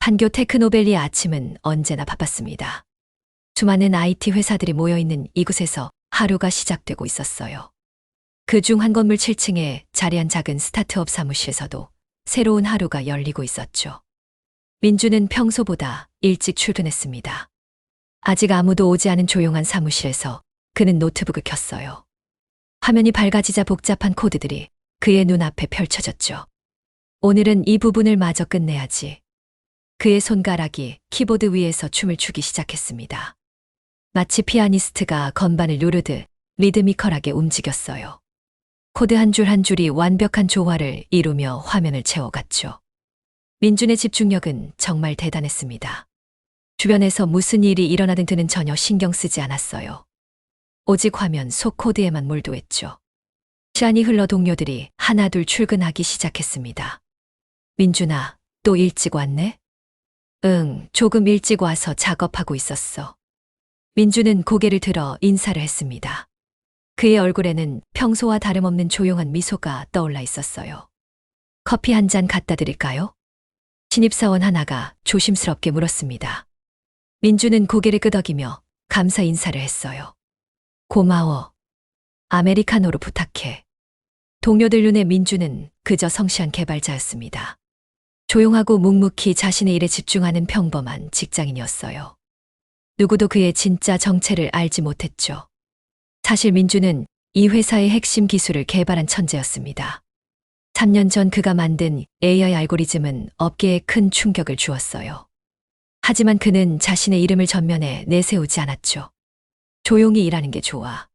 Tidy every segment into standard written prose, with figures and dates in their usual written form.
판교 테크노밸리의 아침은 언제나 바빴습니다. 수많은 IT 회사들이 모여있는 이곳에서 하루가 시작되고 있었어요. 그중 한 건물 7층에 자리한 작은 스타트업 사무실에서도 새로운 하루가 열리고 있었죠. 민주는 평소보다 일찍 출근했습니다. 아직 아무도 오지 않은 조용한 사무실에서 그는 노트북을 켰어요. 화면이 밝아지자 복잡한 코드들이 그의 눈앞에 펼쳐졌죠. 오늘은 이 부분을 마저 끝내야지. 그의 손가락이 키보드 위에서 춤을 추기 시작했습니다. 마치 피아니스트가 건반을 누르듯 리드미컬하게 움직였어요. 코드 한 줄 한 줄이 완벽한 조화를 이루며 화면을 채워갔죠. 민준의 집중력은 정말 대단했습니다. 주변에서 무슨 일이 일어나든 그는 전혀 신경 쓰지 않았어요. 오직 화면 속 코드에만 몰두했죠. 시간이 흘러 동료들이 하나둘 출근하기 시작했습니다. 민준아, 또 일찍 왔네? 응, 조금 일찍 와서 작업하고 있었어. 민준은 고개를 들어 인사를 했습니다. 그의 얼굴에는 평소와 다름없는 조용한 미소가 떠올라 있었어요. 커피 한 잔 갖다 드릴까요? 신입사원 하나가 조심스럽게 물었습니다. 민준은 고개를 끄덕이며 감사 인사를 했어요. 고마워. 아메리카노로 부탁해. 동료들 눈에 민준은 그저 성실한 개발자였습니다. 조용하고 묵묵히 자신의 일에 집중하는 평범한 직장인이었어요. 누구도 그의 진짜 정체를 알지 못했죠. 사실 민준은 이 회사의 핵심 기술을 개발한 천재였습니다. 3년 전 그가 만든 AI 알고리즘은 업계에 큰 충격을 주었어요. 하지만 그는 자신의 이름을 전면에 내세우지 않았죠. 조용히 일하는 게 좋아.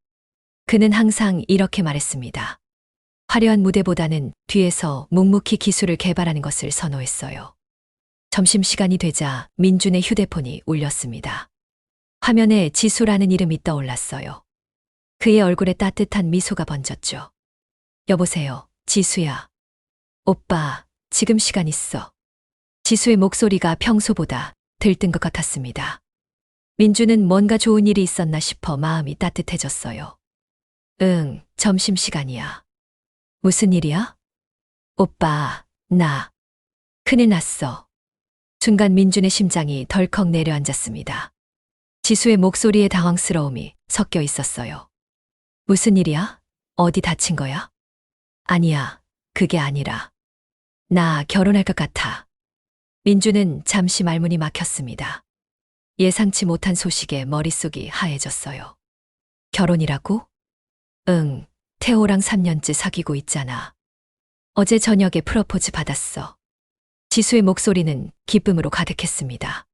그는 항상 이렇게 말했습니다. 화려한 무대보다는 뒤에서 묵묵히 기술을 개발하는 것을 선호했어요. 점심시간이 되자 민준의 휴대폰이 울렸습니다. 화면에 지수라는 이름이 떠올랐어요. 그의 얼굴에 따뜻한 미소가 번졌죠. 여보세요, 지수야. 오빠, 지금 시간 있어. 지수의 목소리가 평소보다 들뜬 것 같았습니다. 민주는 뭔가 좋은 일이 있었나 싶어 마음이 따뜻해졌어요. 응, 점심시간이야. 무슨 일이야? 오빠, 나 큰일 났어. 순간 민준의 심장이 덜컥 내려앉았습니다. 지수의 목소리에 당황스러움이 섞여 있었어요. 무슨 일이야? 어디 다친 거야? 아니야, 그게 아니라. 나 결혼할 것 같아. 민주는 잠시 말문이 막혔습니다. 예상치 못한 소식에 머릿속이 하얘졌어요. 결혼이라고? 응, 태호랑 3년째 사귀고 있잖아. 어제 저녁에 프로포즈 받았어. 지수의 목소리는 기쁨으로 가득했습니다.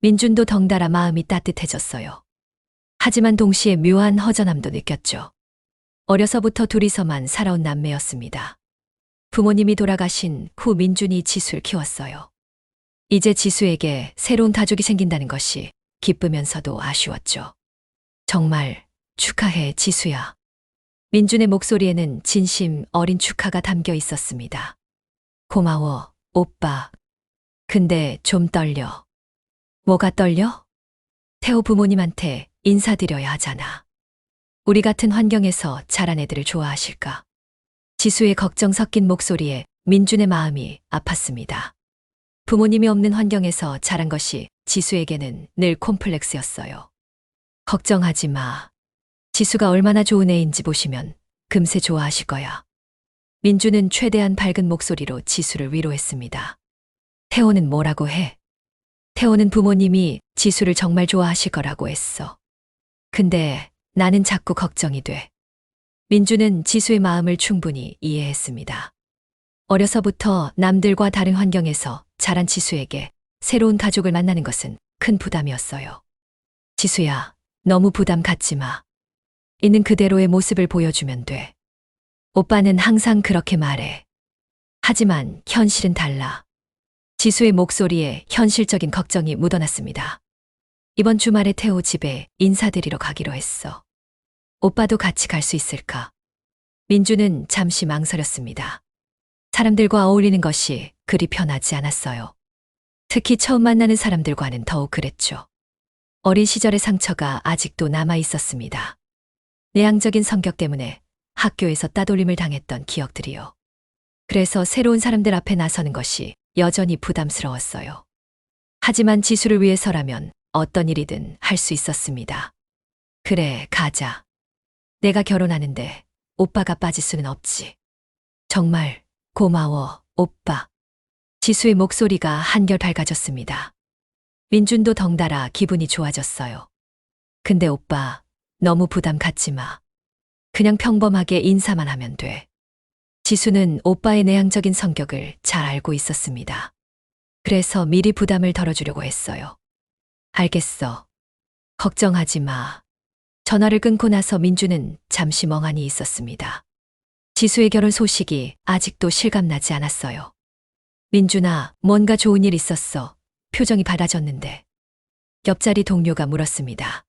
민준도 덩달아 마음이 따뜻해졌어요. 하지만 동시에 묘한 허전함도 느꼈죠. 어려서부터 둘이서만 살아온 남매였습니다. 부모님이 돌아가신 후 민준이 지수를 키웠어요. 이제 지수에게 새로운 가족이 생긴다는 것이 기쁘면서도 아쉬웠죠. 정말 축하해, 지수야. 민준의 목소리에는 진심 어린 축하가 담겨 있었습니다. 고마워, 오빠. 근데 좀 떨려. 뭐가 떨려? 태호 부모님한테 인사드려야 하잖아. 우리 같은 환경에서 자란 애들을 좋아하실까? 지수의 걱정 섞인 목소리에 민준의 마음이 아팠습니다. 부모님이 없는 환경에서 자란 것이 지수에게는 늘 콤플렉스였어요. 걱정하지 마. 지수가 얼마나 좋은 애인지 보시면 금세 좋아하실 거야. 민준은 최대한 밝은 목소리로 지수를 위로했습니다. 태호는 뭐라고 해? 태호는 부모님이 지수를 정말 좋아하실 거라고 했어. 근데 나는 자꾸 걱정이 돼. 민준은 지수의 마음을 충분히 이해했습니다. 어려서부터 남들과 다른 환경에서 자란 지수에게 새로운 가족을 만나는 것은 큰 부담이었어요. 지수야, 너무 부담 갖지 마. 있는 그대로의 모습을 보여주면 돼. 오빠는 항상 그렇게 말해. 하지만 현실은 달라. 지수의 목소리에 현실적인 걱정이 묻어났습니다. 이번 주말에 태호 집에 인사드리러 가기로 했어. 오빠도 같이 갈 수 있을까? 민주는 잠시 망설였습니다. 사람들과 어울리는 것이 그리 편하지 않았어요. 특히 처음 만나는 사람들과는 더욱 그랬죠. 어린 시절의 상처가 아직도 남아 있었습니다. 내향적인 성격 때문에 학교에서 따돌림을 당했던 기억들이요. 그래서 새로운 사람들 앞에 나서는 것이 여전히 부담스러웠어요. 하지만 지수를 위해서라면 어떤 일이든 할 수 있었습니다. 그래, 가자. 내가 결혼하는데 오빠가 빠질 수는 없지. 정말 고마워, 오빠. 지수의 목소리가 한결 밝아졌습니다. 민준도 덩달아 기분이 좋아졌어요. 근데 오빠, 너무 부담 갖지 마. 그냥 평범하게 인사만 하면 돼. 지수는 오빠의 내향적인 성격을 잘 알고 있었습니다. 그래서 미리 부담을 덜어주려고 했어요. 알겠어. 걱정하지 마. 전화를 끊고 나서 민주는 잠시 멍하니 있었습니다. 지수의 결혼 소식이 아직도 실감나지 않았어요. 민준아, 뭔가 좋은 일 있었어. 표정이 밝아졌는데. 옆자리 동료가 물었습니다.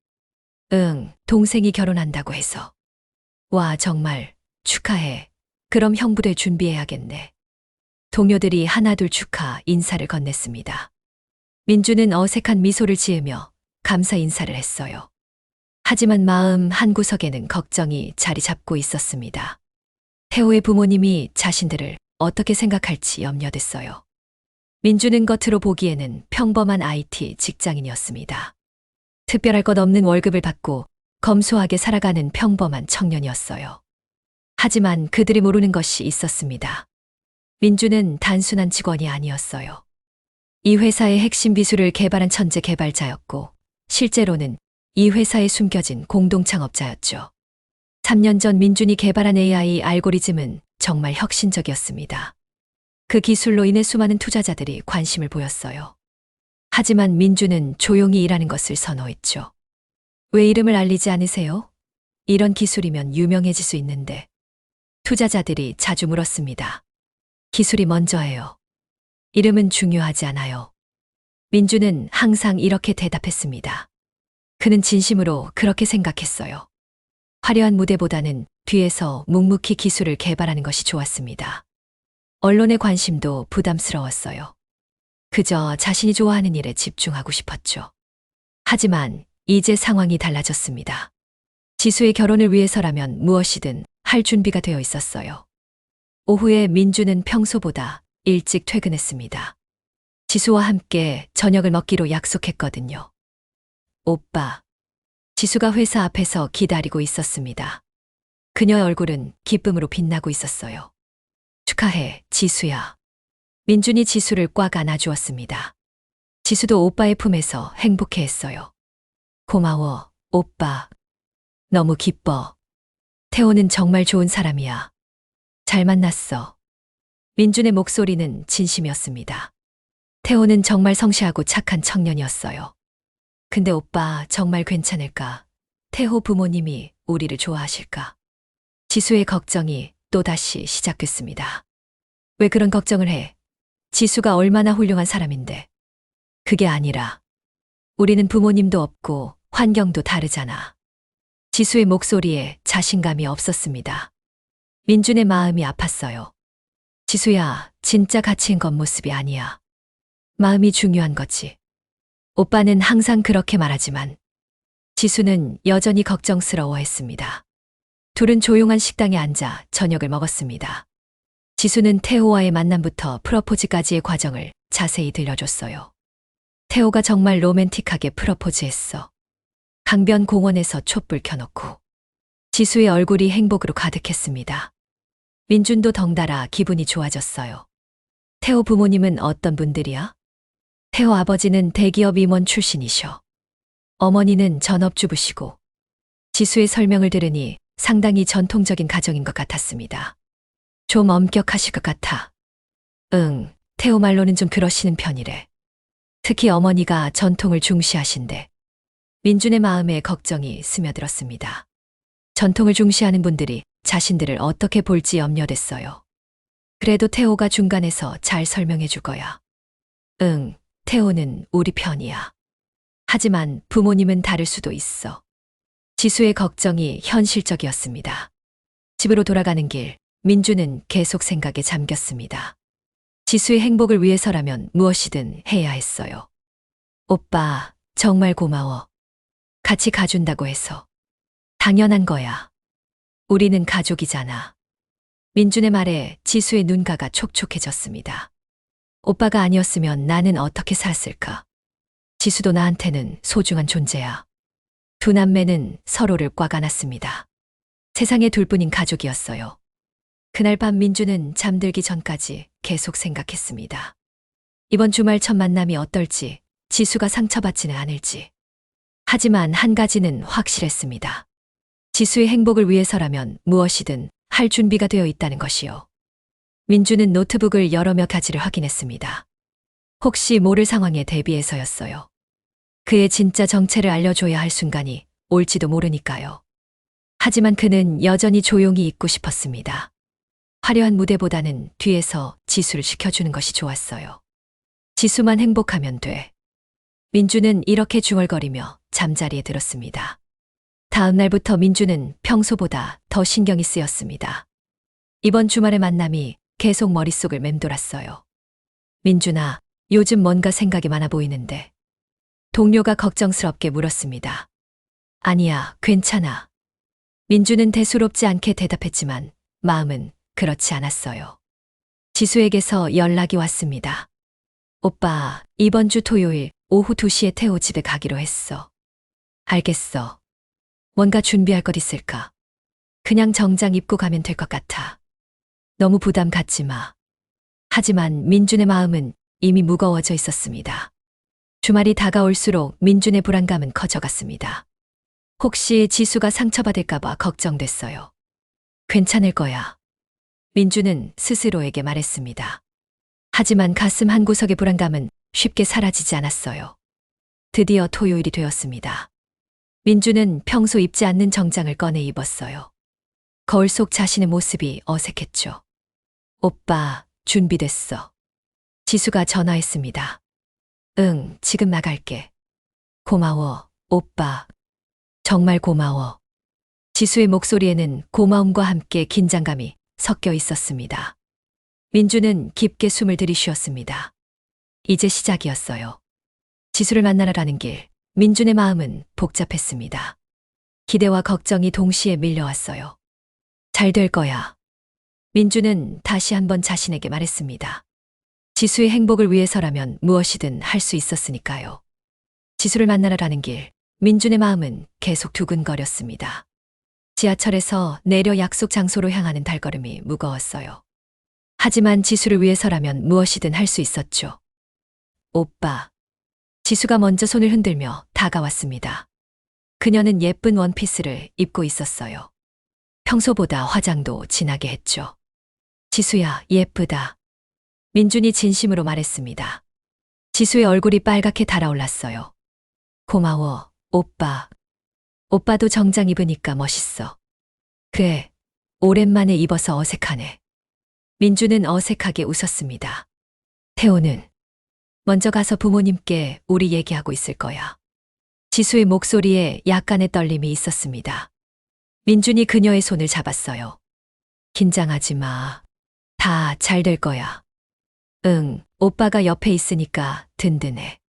응, 동생이 결혼한다고 해서. 와, 정말 축하해. 그럼 형부대 준비해야겠네. 동료들이 하나둘 축하 인사를 건넸습니다. 민주는 어색한 미소를 지으며 감사 인사를 했어요. 하지만 마음 한구석에는 걱정이 자리 잡고 있었습니다. 태호의 부모님이 자신들을 어떻게 생각할지 염려됐어요. 민주는 겉으로 보기에는 평범한 IT 직장인이었습니다. 특별할 것 없는 월급을 받고 검소하게 살아가는 평범한 청년이었어요. 하지만 그들이 모르는 것이 있었습니다. 민주는 단순한 직원이 아니었어요. 이 회사의 핵심 기술을 개발한 천재 개발자였고, 실제로는 이 회사에 숨겨진 공동 창업자였죠. 3년 전 민준이 개발한 AI 알고리즘은 정말 혁신적이었습니다. 그 기술로 인해 수많은 투자자들이 관심을 보였어요. 하지만 민준은 조용히 일하는 것을 선호했죠. 왜 이름을 알리지 않으세요? 이런 기술이면 유명해질 수 있는데. 투자자들이 자주 물었습니다. 기술이 먼저예요. 이름은 중요하지 않아요. 민준은 항상 이렇게 대답했습니다. 그는 진심으로 그렇게 생각했어요. 화려한 무대보다는 뒤에서 묵묵히 기술을 개발하는 것이 좋았습니다. 언론의 관심도 부담스러웠어요. 그저 자신이 좋아하는 일에 집중하고 싶었죠. 하지만 이제 상황이 달라졌습니다. 지수의 결혼을 위해서라면 무엇이든 할 준비가 되어 있었어요. 오후에 민주는 평소보다 일찍 퇴근했습니다. 지수와 함께 저녁을 먹기로 약속했거든요. 오빠. 지수가 회사 앞에서 기다리고 있었습니다. 그녀의 얼굴은 기쁨으로 빛나고 있었어요. 축하해, 지수야. 민준이 지수를 꽉 안아주었습니다. 지수도 오빠의 품에서 행복해했어요. 고마워, 오빠. 너무 기뻐. 태호는 정말 좋은 사람이야. 잘 만났어. 민준의 목소리는 진심이었습니다. 태호는 정말 성실하고 착한 청년이었어요. 근데 오빠 정말 괜찮을까? 태호 부모님이 우리를 좋아하실까? 지수의 걱정이 또다시 시작됐습니다. 왜 그런 걱정을 해? 지수가 얼마나 훌륭한 사람인데. 그게 아니라 우리는 부모님도 없고 환경도 다르잖아. 지수의 목소리에 자신감이 없었습니다. 민준의 마음이 아팠어요. 지수야, 진짜 가치인 겉모습이 아니야. 마음이 중요한 거지. 오빠는 항상 그렇게 말하지만 지수는 여전히 걱정스러워했습니다. 둘은 조용한 식당에 앉아 저녁을 먹었습니다. 지수는 태호와의 만남부터 프러포즈까지의 과정을 자세히 들려줬어요. 태호가 정말 로맨틱하게 프러포즈했어. 강변 공원에서 촛불 켜놓고. 지수의 얼굴이 행복으로 가득했습니다. 민준도 덩달아 기분이 좋아졌어요. 태호 부모님은 어떤 분들이야? 태호 아버지는 대기업 임원 출신이셔. 어머니는 전업주부시고. 지수의 설명을 들으니 상당히 전통적인 가정인 것 같았습니다. 좀 엄격하실 것 같아. 응, 태호 말로는 좀 그러시는 편이래. 특히 어머니가 전통을 중시하신대. 민준의 마음에 걱정이 스며들었습니다. 전통을 중시하는 분들이 자신들을 어떻게 볼지 염려됐어요. 그래도 태호가 중간에서 잘 설명해 줄 거야. 응, 태호는 우리 편이야. 하지만 부모님은 다를 수도 있어. 지수의 걱정이 현실적이었습니다. 집으로 돌아가는 길, 민주는 계속 생각에 잠겼습니다. 지수의 행복을 위해서라면 무엇이든 해야 했어요. 오빠, 정말 고마워. 같이 가준다고 해서. 당연한 거야. 우리는 가족이잖아. 민준의 말에 지수의 눈가가 촉촉해졌습니다. 오빠가 아니었으면 나는 어떻게 살았을까? 지수도 나한테는 소중한 존재야. 두 남매는 서로를 꽉 안았습니다. 세상에 둘뿐인 가족이었어요. 그날 밤 민주는 잠들기 전까지 계속 생각했습니다. 이번 주말 첫 만남이 어떨지, 지수가 상처받지는 않을지. 하지만 한 가지는 확실했습니다. 지수의 행복을 위해서라면 무엇이든 할 준비가 되어 있다는 것이요. 민주는 노트북을 열어 몇 가지를 확인했습니다. 혹시 모를 상황에 대비해서였어요. 그의 진짜 정체를 알려줘야 할 순간이 올지도 모르니까요. 하지만 그는 여전히 조용히 있고 싶었습니다. 화려한 무대보다는 뒤에서 지수를 지켜주는 것이 좋았어요. 지수만 행복하면 돼. 민주는 이렇게 중얼거리며 잠자리에 들었습니다. 다음 날부터 민주는 평소보다 더 신경이 쓰였습니다. 이번 주말의 만남이 계속 머릿속을 맴돌았어요. 민준아, 요즘 뭔가 생각이 많아 보이는데. 동료가 걱정스럽게 물었습니다. 아니야, 괜찮아. 민주는 대수롭지 않게 대답했지만 마음은 그렇지 않았어요. 지수에게서 연락이 왔습니다. 오빠, 이번 주 토요일 오후 2시에 태호 집에 가기로 했어. 알겠어. 뭔가 준비할 것 있을까? 그냥 정장 입고 가면 될 것 같아. 너무 부담 갖지 마. 하지만 민준의 마음은 이미 무거워져 있었습니다. 주말이 다가올수록 민준의 불안감은 커져갔습니다. 혹시 지수가 상처받을까봐 걱정됐어요. 괜찮을 거야. 민주는 스스로에게 말했습니다. 하지만 가슴 한구석의 불안감은 쉽게 사라지지 않았어요. 드디어 토요일이 되었습니다. 민주는 평소 입지 않는 정장을 꺼내 입었어요. 거울 속 자신의 모습이 어색했죠. 오빠, 준비됐어. 지수가 전화했습니다. 응, 지금 나갈게. 고마워, 오빠. 정말 고마워. 지수의 목소리에는 고마움과 함께 긴장감이 섞여 있었습니다. 민주는 깊게 숨을 들이쉬었습니다. 이제 시작이었어요. 지수를 만나러 가는 길, 민준의 마음은 복잡했습니다. 기대와 걱정이 동시에 밀려왔어요. 잘 될 거야. 민주는 다시 한번 자신에게 말했습니다. 지수의 행복을 위해서라면 무엇이든 할 수 있었으니까요. 지수를 만나러 가는 길, 민준의 마음은 계속 두근거렸습니다. 지하철에서 내려 약속 장소로 향하는 발걸음이 무거웠어요. 하지만 지수를 위해서라면 무엇이든 할 수 있었죠. 오빠. 지수가 먼저 손을 흔들며 다가왔습니다. 그녀는 예쁜 원피스를 입고 있었어요. 평소보다 화장도 진하게 했죠. 지수야, 예쁘다. 민준이 진심으로 말했습니다. 지수의 얼굴이 빨갛게 달아올랐어요. 고마워, 오빠. 오빠도 정장 입으니까 멋있어. 그래, 오랜만에 입어서 어색하네. 민주는 어색하게 웃었습니다. 태호는 먼저 가서 부모님께 우리 얘기하고 있을 거야. 지수의 목소리에 약간의 떨림이 있었습니다. 민준이 그녀의 손을 잡았어요. 긴장하지 마. 다 잘 될 거야. 응, 오빠가 옆에 있으니까 든든해.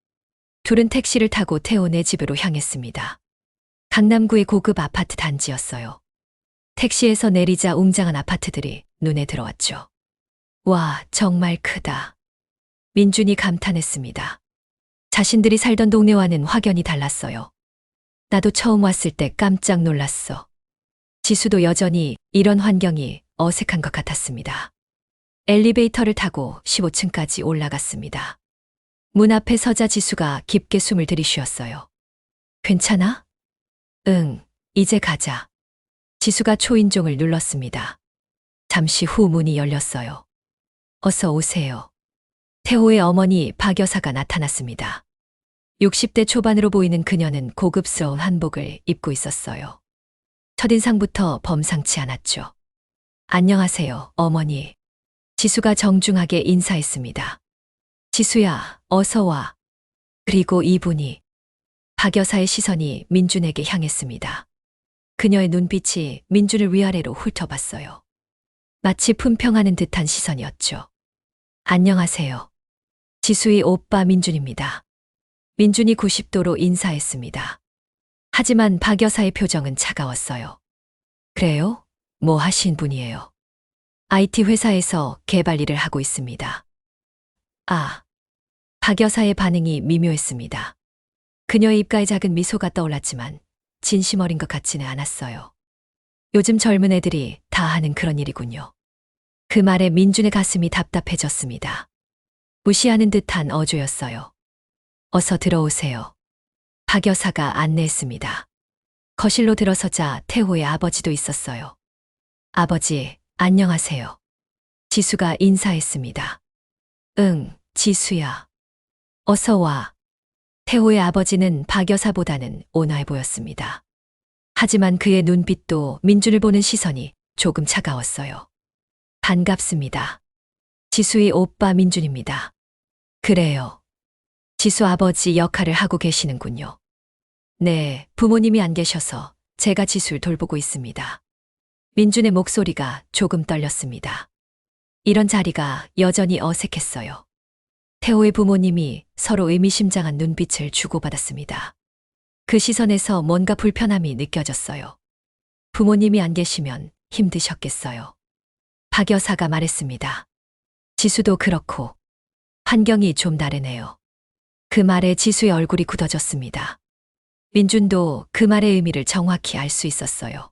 둘은 택시를 타고 태호네 집으로 향했습니다. 강남구의 고급 아파트 단지였어요. 택시에서 내리자 웅장한 아파트들이 눈에 들어왔죠. 와, 정말 크다. 민준이 감탄했습니다. 자신들이 살던 동네와는 확연히 달랐어요. 나도 처음 왔을 때 깜짝 놀랐어. 지수도 여전히 이런 환경이 어색한 것 같았습니다. 엘리베이터를 타고 15층까지 올라갔습니다. 문 앞에 서자 지수가 깊게 숨을 들이쉬었어요. 괜찮아? 응, 이제 가자. 지수가 초인종을 눌렀습니다. 잠시 후 문이 열렸어요. 어서 오세요. 태호의 어머니 박 여사가 나타났습니다. 60대 초반으로 보이는 그녀는 고급스러운 한복을 입고 있었어요. 첫인상부터 범상치 않았죠. 안녕하세요, 어머니. 지수가 정중하게 인사했습니다. 지수야, 어서 와. 그리고 이분이 박 여사의 시선이 민준에게 향했습니다. 그녀의 눈빛이 민준을 위아래로 훑어봤어요. 마치 품평하는 듯한 시선이었죠. 안녕하세요. 지수의 오빠 민준입니다. 민준이 90도로 인사했습니다. 하지만 박 여사의 표정은 차가웠어요. 그래요? 뭐 하신 분이에요? IT 회사에서 개발 일을 하고 있습니다. 아, 박 여사의 반응이 미묘했습니다. 그녀의 입가에 작은 미소가 떠올랐지만 진심 어린 것 같지는 않았어요. 요즘 젊은 애들이 다 하는 그런 일이군요. 그 말에 민준의 가슴이 답답해졌습니다. 무시하는 듯한 어조였어요. 어서 들어오세요. 박 여사가 안내했습니다. 거실로 들어서자 태호의 아버지도 있었어요. 아버지, 안녕하세요. 지수가 인사했습니다. 응, 지수야. 어서 와. 태호의 아버지는 박 여사보다는 온화해 보였습니다. 하지만 그의 눈빛도 민준을 보는 시선이 조금 차가웠어요. 반갑습니다. 지수의 오빠 민준입니다. 그래요. 지수 아버지 역할을 하고 계시는군요. 네, 부모님이 안 계셔서 제가 지수를 돌보고 있습니다. 민준의 목소리가 조금 떨렸습니다. 이런 자리가 여전히 어색했어요. 태호의 부모님이 서로 의미심장한 눈빛을 주고받았습니다. 그 시선에서 뭔가 불편함이 느껴졌어요. 부모님이 안 계시면 힘드셨겠어요. 박 여사가 말했습니다. 지수도 그렇고 환경이 좀 다르네요. 그 말에 지수의 얼굴이 굳어졌습니다. 민준도 그 말의 의미를 정확히 알 수 있었어요.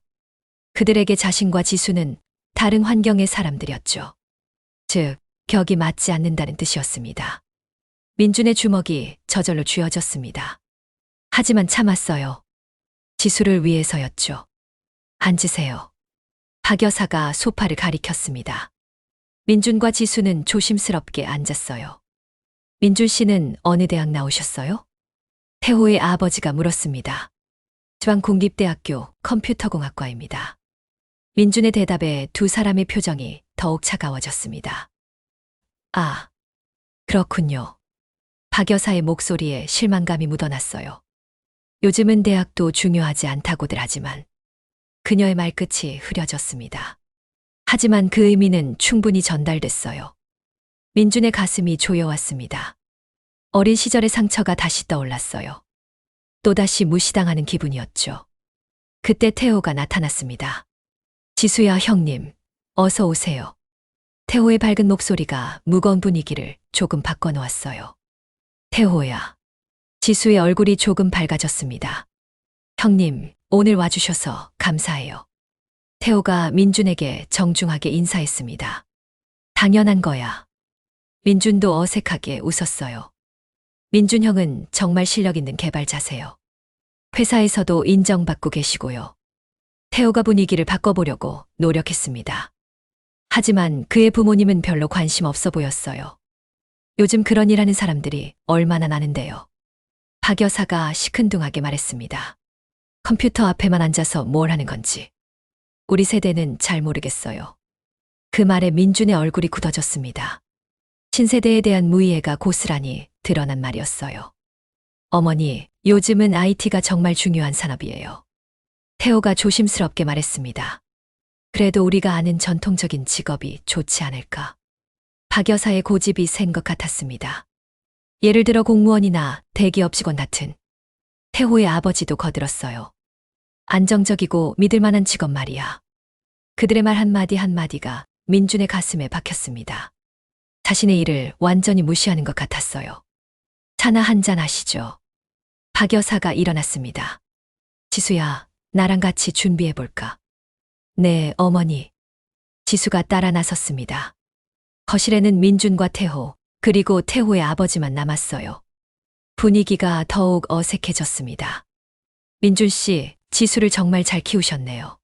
그들에게 자신과 지수는 다른 환경의 사람들이었죠. 즉, 격이 맞지 않는다는 뜻이었습니다. 민준의 주먹이 저절로 쥐어졌습니다. 하지만 참았어요. 지수를 위해서였죠. 앉으세요. 박 여사가 소파를 가리켰습니다. 민준과 지수는 조심스럽게 앉았어요. 민준 씨는 어느 대학 나오셨어요? 태호의 아버지가 물었습니다. 지방공립대학교 컴퓨터공학과입니다. 민준의 대답에 두 사람의 표정이 더욱 차가워졌습니다. 아, 그렇군요. 박 여사의 목소리에 실망감이 묻어났어요. 요즘은 대학도 중요하지 않다고들 하지만 그녀의 말끝이 흐려졌습니다. 하지만 그 의미는 충분히 전달됐어요. 민준의 가슴이 조여왔습니다. 어린 시절의 상처가 다시 떠올랐어요. 또다시 무시당하는 기분이었죠. 그때 태호가 나타났습니다. 지수야 형님, 어서 오세요. 태호의 밝은 목소리가 무거운 분위기를 조금 바꿔놓았어요. 태호야. 지수의 얼굴이 조금 밝아졌습니다. 형님, 오늘 와주셔서 감사해요. 태호가 민준에게 정중하게 인사했습니다. 당연한 거야. 민준도 어색하게 웃었어요. 민준 형은 정말 실력 있는 개발자세요. 회사에서도 인정받고 계시고요. 태호가 분위기를 바꿔보려고 노력했습니다. 하지만 그의 부모님은 별로 관심 없어 보였어요. 요즘 그런 일 하는 사람들이 얼마나 많은데요. 박 여사가 시큰둥하게 말했습니다. 컴퓨터 앞에만 앉아서 뭘 하는 건지. 우리 세대는 잘 모르겠어요. 그 말에 민준의 얼굴이 굳어졌습니다. 신세대에 대한 무이해가 고스란히 드러난 말이었어요. 어머니, 요즘은 IT가 정말 중요한 산업이에요. 태호가 조심스럽게 말했습니다. 그래도 우리가 아는 전통적인 직업이 좋지 않을까. 박 여사의 고집이 센 것 같았습니다. 예를 들어 공무원이나 대기업 직원 같은. 태호의 아버지도 거들었어요. 안정적이고 믿을 만한 직업 말이야. 그들의 말 한마디 한마디가 민준의 가슴에 박혔습니다. 자신의 일을 완전히 무시하는 것 같았어요. 차나 한잔 하시죠. 박 여사가 일어났습니다. 지수야, 나랑 같이 준비해볼까? 네, 어머니. 지수가 따라 나섰습니다. 거실에는 민준과 태호, 그리고 태호의 아버지만 남았어요. 분위기가 더욱 어색해졌습니다. 민준 씨, 지수를 정말 잘 키우셨네요.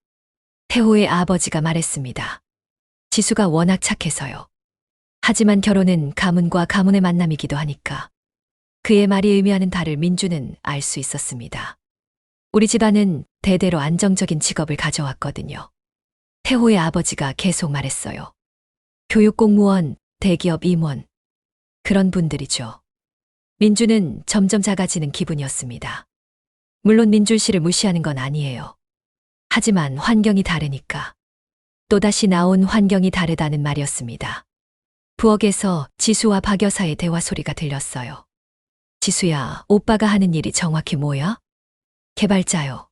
태호의 아버지가 말했습니다. 지수가 워낙 착해서요. 하지만 결혼은 가문과 가문의 만남이기도 하니까. 그의 말이 의미하는 바를 민준은 알 수 있었습니다. 우리 집안은 대대로 안정적인 직업을 가져왔거든요. 태호의 아버지가 계속 말했어요. 교육공무원, 대기업 임원. 그런 분들이죠. 민준은 점점 작아지는 기분이었습니다. 물론 민준 씨를 무시하는 건 아니에요. 하지만 환경이 다르니까. 또다시 나온 환경이 다르다는 말이었습니다. 부엌에서 지수와 박 여사의 대화 소리가 들렸어요. 지수야, 오빠가 하는 일이 정확히 뭐야? 개발자요.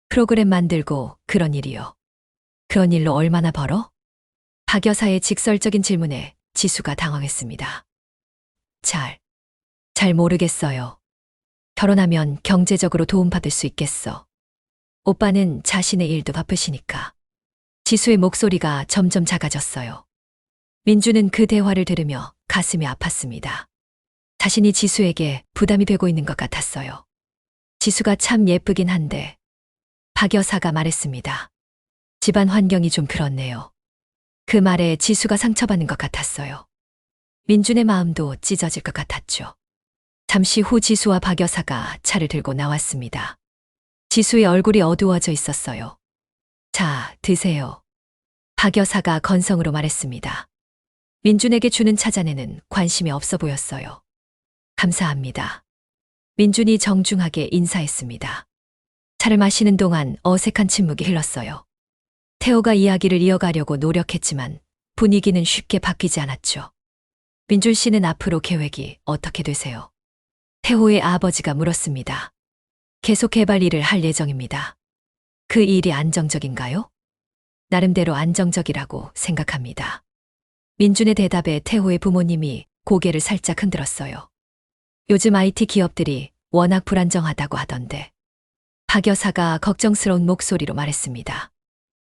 프로그램 만들고 그런 일이요. 그런 일로 얼마나 벌어? 박 여사의 직설적인 질문에 지수가 당황했습니다. 잘 모르겠어요. 결혼하면 경제적으로 도움받을 수 있겠어. 오빠는 자신의 일도 바쁘시니까. 지수의 목소리가 점점 작아졌어요. 민주는 그 대화를 들으며 가슴이 아팠습니다. 자신이 지수에게 부담이 되고 있는 것 같았어요. 지수가 참 예쁘긴 한데. 박 여사가 말했습니다. 집안 환경이 좀 그렇네요. 그 말에 지수가 상처받는 것 같았어요. 민준의 마음도 찢어질 것 같았죠. 잠시 후 지수와 박 여사가 차를 들고 나왔습니다. 지수의 얼굴이 어두워져 있었어요. 자, 드세요. 박 여사가 건성으로 말했습니다. 민준에게 주는 차잔에는 관심이 없어 보였어요. 감사합니다. 민준이 정중하게 인사했습니다. 차를 마시는 동안 어색한 침묵이 흘렀어요. 태호가 이야기를 이어가려고 노력했지만 분위기는 쉽게 바뀌지 않았죠. 민준 씨는 앞으로 계획이 어떻게 되세요? 태호의 아버지가 물었습니다. 계속 개발 일을 할 예정입니다. 그 일이 안정적인가요? 나름대로 안정적이라고 생각합니다. 민준의 대답에 태호의 부모님이 고개를 살짝 흔들었어요. 요즘 IT 기업들이 워낙 불안정하다고 하던데. 박 여사가 걱정스러운 목소리로 말했습니다.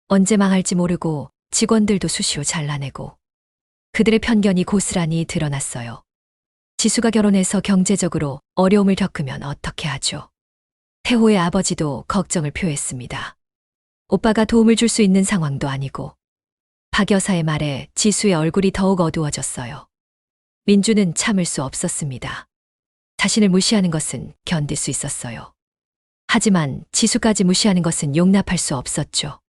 언제 망할지 모르고 직원들도 수시로 잘라내고 그들의 편견이 고스란히 드러났어요. 지수가 결혼해서 경제적으로 어려움을 겪으면 어떻게 하죠? 태호의 아버지도 걱정을 표했습니다. 오빠가 도움을 줄 수 있는 상황도 아니고. 박 여사의 말에 지수의 얼굴이 더욱 어두워졌어요. 민주는 참을 수 없었습니다. 자신을 무시하는 것은 견딜 수 있었어요. 하지만 지수까지 무시하는 것은 용납할 수 없었죠.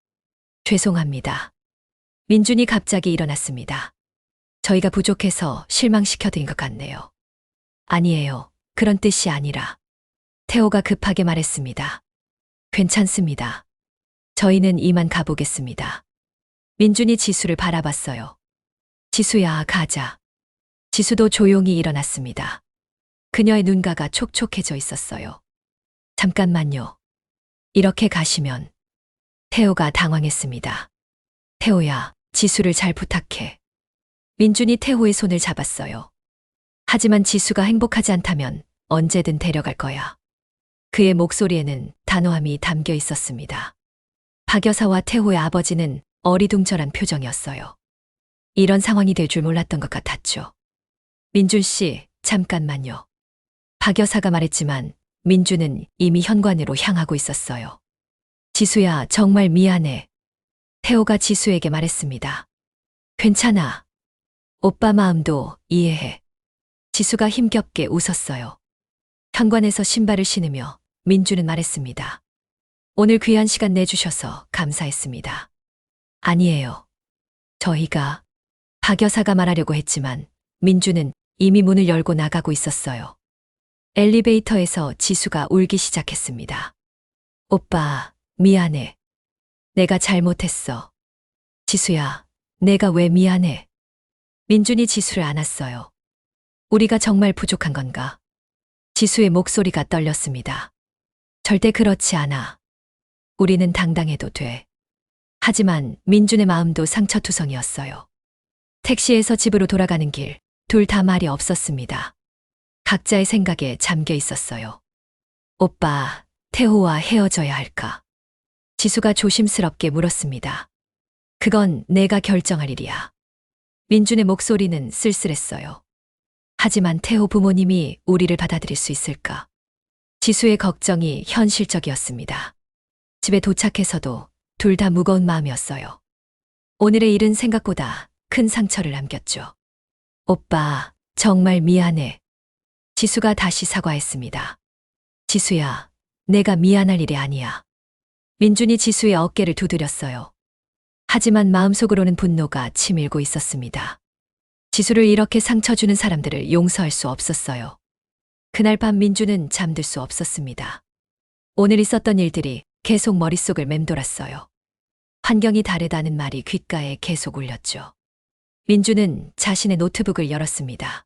죄송합니다. 민준이 갑자기 일어났습니다. 저희가 부족해서 실망시켜드린 것 같네요. 아니에요. 그런 뜻이 아니라. 태호가 급하게 말했습니다. 괜찮습니다. 저희는 이만 가보겠습니다. 민준이 지수를 바라봤어요. 지수야, 가자. 지수도 조용히 일어났습니다. 그녀의 눈가가 촉촉해져 있었어요. 잠깐만요. 이렇게 가시면. 태호가 당황했습니다. 태호야, 지수를 잘 부탁해. 민준이 태호의 손을 잡았어요. 하지만 지수가 행복하지 않다면 언제든 데려갈 거야. 그의 목소리에는 단호함이 담겨 있었습니다. 박 여사와 태호의 아버지는 어리둥절한 표정이었어요. 이런 상황이 될 줄 몰랐던 것 같았죠. 민준 씨, 잠깐만요. 박 여사가 말했지만 민준은 이미 현관으로 향하고 있었어요. 지수야, 정말 미안해. 태호가 지수에게 말했습니다. 괜찮아. 오빠 마음도 이해해. 지수가 힘겹게 웃었어요. 현관에서 신발을 신으며 민준은 말했습니다. 오늘 귀한 시간 내주셔서 감사했습니다. 아니에요. 저희가. 박 여사가 말하려고 했지만 민준은 이미 문을 열고 나가고 있었어요. 엘리베이터에서 지수가 울기 시작했습니다. 오빠, 미안해. 내가 잘못했어. 지수야, 내가 왜 미안해? 민준이 지수를 안았어요. 우리가 정말 부족한 건가? 지수의 목소리가 떨렸습니다. 절대 그렇지 않아. 우리는 당당해도 돼. 하지만 민준의 마음도 상처투성이었어요. 택시에서 집으로 돌아가는 길, 둘 다 말이 없었습니다. 각자의 생각에 잠겨 있었어요. 오빠, 태호와 헤어져야 할까? 지수가 조심스럽게 물었습니다. 그건 내가 결정할 일이야. 민준의 목소리는 쓸쓸했어요. 하지만 태호 부모님이 우리를 받아들일 수 있을까? 지수의 걱정이 현실적이었습니다. 집에 도착해서도 둘 다 무거운 마음이었어요. 오늘의 일은 생각보다 큰 상처를 남겼죠. 오빠, 정말 미안해. 지수가 다시 사과했습니다. 지수야, 내가 미안할 일이 아니야. 민준이 지수의 어깨를 두드렸어요. 하지만 마음속으로는 분노가 치밀고 있었습니다. 지수를 이렇게 상처 주는 사람들을 용서할 수 없었어요. 그날 밤 민준은 잠들 수 없었습니다. 오늘 있었던 일들이 계속 머릿속을 맴돌았어요. 환경이 다르다는 말이 귓가에 계속 울렸죠. 민준은 자신의 노트북을 열었습니다.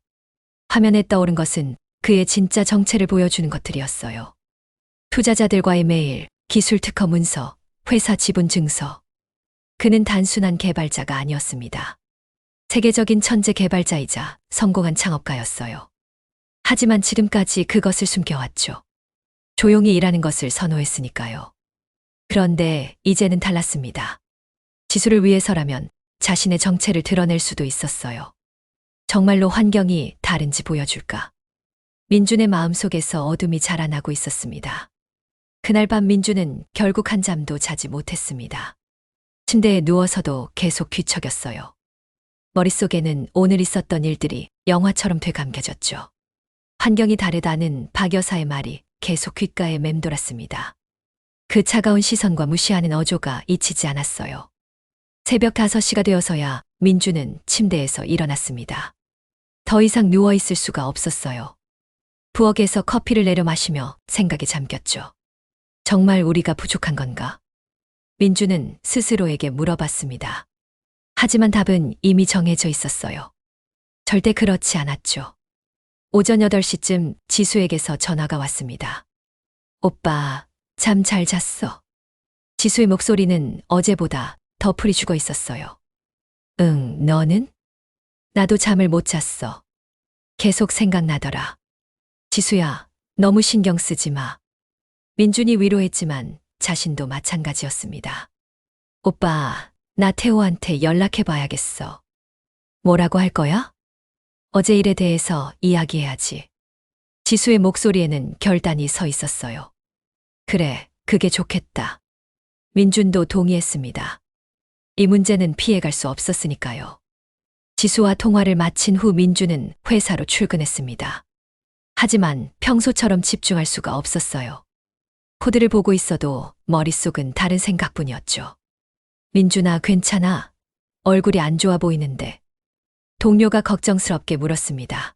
화면에 떠오른 것은 그의 진짜 정체를 보여주는 것들이었어요. 투자자들과의 메일, 기술 특허 문서, 회사 지분 증서. 그는 단순한 개발자가 아니었습니다. 세계적인 천재 개발자이자 성공한 창업가였어요. 하지만 지금까지 그것을 숨겨왔죠. 조용히 일하는 것을 선호했으니까요. 그런데 이제는 달랐습니다. 지수를 위해서라면 자신의 정체를 드러낼 수도 있었어요. 정말로 환경이 다른지 보여줄까? 민준의 마음속에서 어둠이 자라나고 있었습니다. 그날 밤 민준은 결국 한잠도 자지 못했습니다. 침대에 누워서도 계속 뒤척였어요. 머릿속에는 오늘 있었던 일들이 영화처럼 되감겨졌죠. 환경이 다르다는 박 여사의 말이 계속 귓가에 맴돌았습니다. 그 차가운 시선과 무시하는 어조가 잊히지 않았어요. 새벽 5시가 되어서야 민주는 침대에서 일어났습니다. 더 이상 누워있을 수가 없었어요. 부엌에서 커피를 내려 마시며 생각에 잠겼죠. 정말 우리가 부족한 건가? 민주는 스스로에게 물어봤습니다. 하지만 답은 이미 정해져 있었어요. 절대 그렇지 않았죠. 오전 8시쯤 지수에게서 전화가 왔습니다. 오빠, 잠 잘 잤어? 지수의 목소리는 어제보다 더 풀이 죽어 있었어요. 응, 너는? 나도 잠을 못 잤어. 계속 생각나더라. 지수야, 너무 신경 쓰지 마. 민준이 위로했지만 자신도 마찬가지였습니다. 오빠, 나 태호한테 연락해 봐야겠어. 뭐라고 할 거야? 어제 일에 대해서 이야기해야지. 지수의 목소리에는 결단이 서 있었어요. 그래, 그게 좋겠다. 민준도 동의했습니다. 이 문제는 피해갈 수 없었으니까요. 지수와 통화를 마친 후 민준은 회사로 출근했습니다. 하지만 평소처럼 집중할 수가 없었어요. 코드를 보고 있어도 머릿속은 다른 생각뿐이었죠. 민준아, 괜찮아? 얼굴이 안 좋아 보이는데. 동료가 걱정스럽게 물었습니다.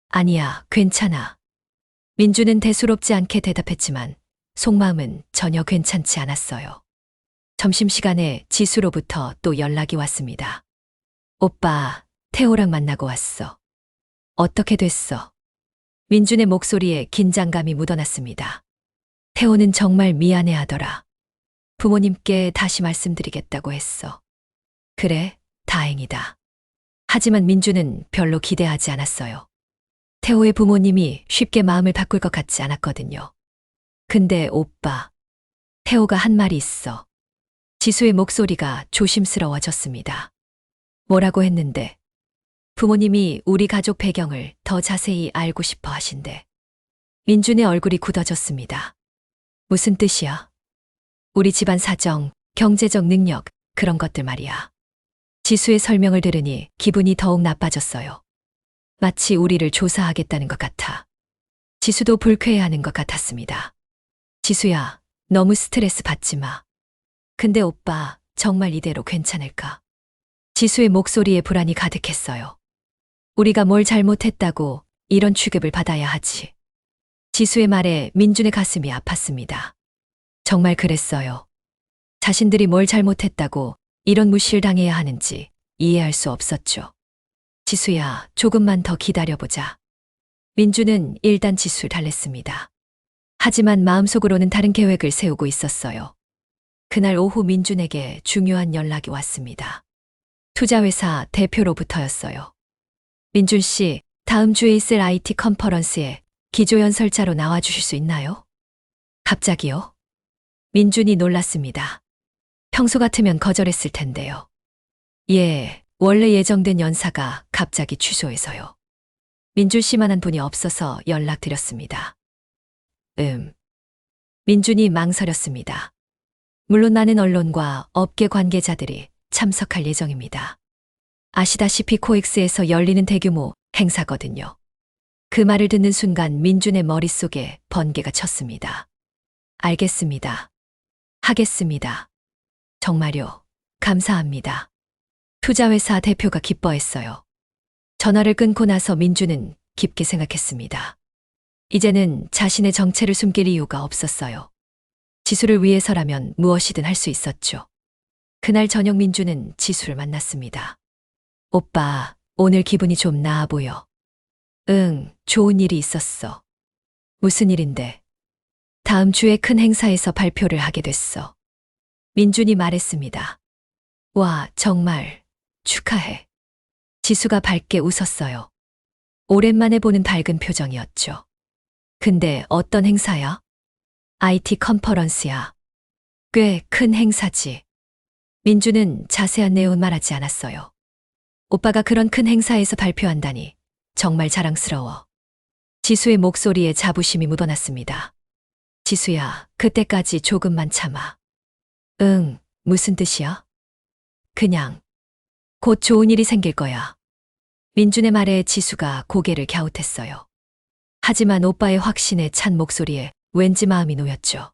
아니야, 괜찮아. 민준은 대수롭지 않게 대답했지만 속마음은 전혀 괜찮지 않았어요. 점심시간에 지수로부터 또 연락이 왔습니다. 오빠, 태호랑 만나고 왔어. 어떻게 됐어? 민준의 목소리에 긴장감이 묻어났습니다. 태호는 정말 미안해하더라. 부모님께 다시 말씀드리겠다고 했어. 그래, 다행이다. 하지만 민준은 별로 기대하지 않았어요. 태호의 부모님이 쉽게 마음을 바꿀 것 같지 않았거든요. 근데 오빠, 태호가 한 말이 있어. 지수의 목소리가 조심스러워졌습니다. 뭐라고 했는데? 부모님이 우리 가족 배경을 더 자세히 알고 싶어 하신대. 민준의 얼굴이 굳어졌습니다. 무슨 뜻이야? 우리 집안 사정, 경제적 능력, 그런 것들 말이야. 지수의 설명을 들으니 기분이 더욱 나빠졌어요. 마치 우리를 조사하겠다는 것 같아. 지수도 불쾌해하는 것 같았습니다. 지수야, 너무 스트레스 받지 마. 근데 오빠, 정말 이대로 괜찮을까? 지수의 목소리에 불안이 가득했어요. 우리가 뭘 잘못했다고 이런 취급을 받아야 하지. 지수의 말에 민준의 가슴이 아팠습니다. 정말 그랬어요. 자신들이 뭘 잘못했다고 이런 무시를 당해야 하는지 이해할 수 없었죠. 지수야, 조금만 더 기다려보자. 민준은 일단 지수를 달랬습니다. 하지만 마음속으로는 다른 계획을 세우고 있었어요. 그날 오후 민준에게 중요한 연락이 왔습니다. 투자회사 대표로부터였어요. 민준 씨, 다음 주에 있을 IT 컨퍼런스에 기조연설자로 나와주실 수 있나요? 갑자기요? 민준이 놀랐습니다. 평소 같으면 거절했을 텐데요. 예, 원래 예정된 연사가 갑자기 취소해서요. 민준 씨만한 분이 없어서 연락드렸습니다. 민준이 망설였습니다. 물론 많은 언론과 업계 관계자들이 참석할 예정입니다. 아시다시피 코엑스에서 열리는 대규모 행사거든요. 그 말을 듣는 순간 민준의 머릿속에 번개가 쳤습니다. 알겠습니다. 하겠습니다. 정말요. 감사합니다. 투자회사 대표가 기뻐했어요. 전화를 끊고 나서 민준은 깊게 생각했습니다. 이제는 자신의 정체를 숨길 이유가 없었어요. 지수를 위해서라면 무엇이든 할 수 있었죠. 그날 저녁 민준은 지수를 만났습니다. 오빠, 오늘 기분이 좀 나아 보여. 응, 좋은 일이 있었어. 무슨 일인데? 다음 주에 큰 행사에서 발표를 하게 됐어. 민준이 말했습니다. 와, 정말 축하해. 지수가 밝게 웃었어요. 오랜만에 보는 밝은 표정이었죠. 근데 어떤 행사야? IT 컨퍼런스야. 꽤 큰 행사지. 민주는 자세한 내용은 말하지 않았어요. 오빠가 그런 큰 행사에서 발표한다니 정말 자랑스러워. 지수의 목소리에 자부심이 묻어났습니다. 지수야, 그때까지 조금만 참아. 응, 무슨 뜻이야? 그냥 곧 좋은 일이 생길 거야. 민준의 말에 지수가 고개를 갸웃했어요. 하지만 오빠의 확신에 찬 목소리에 왠지 마음이 놓였죠.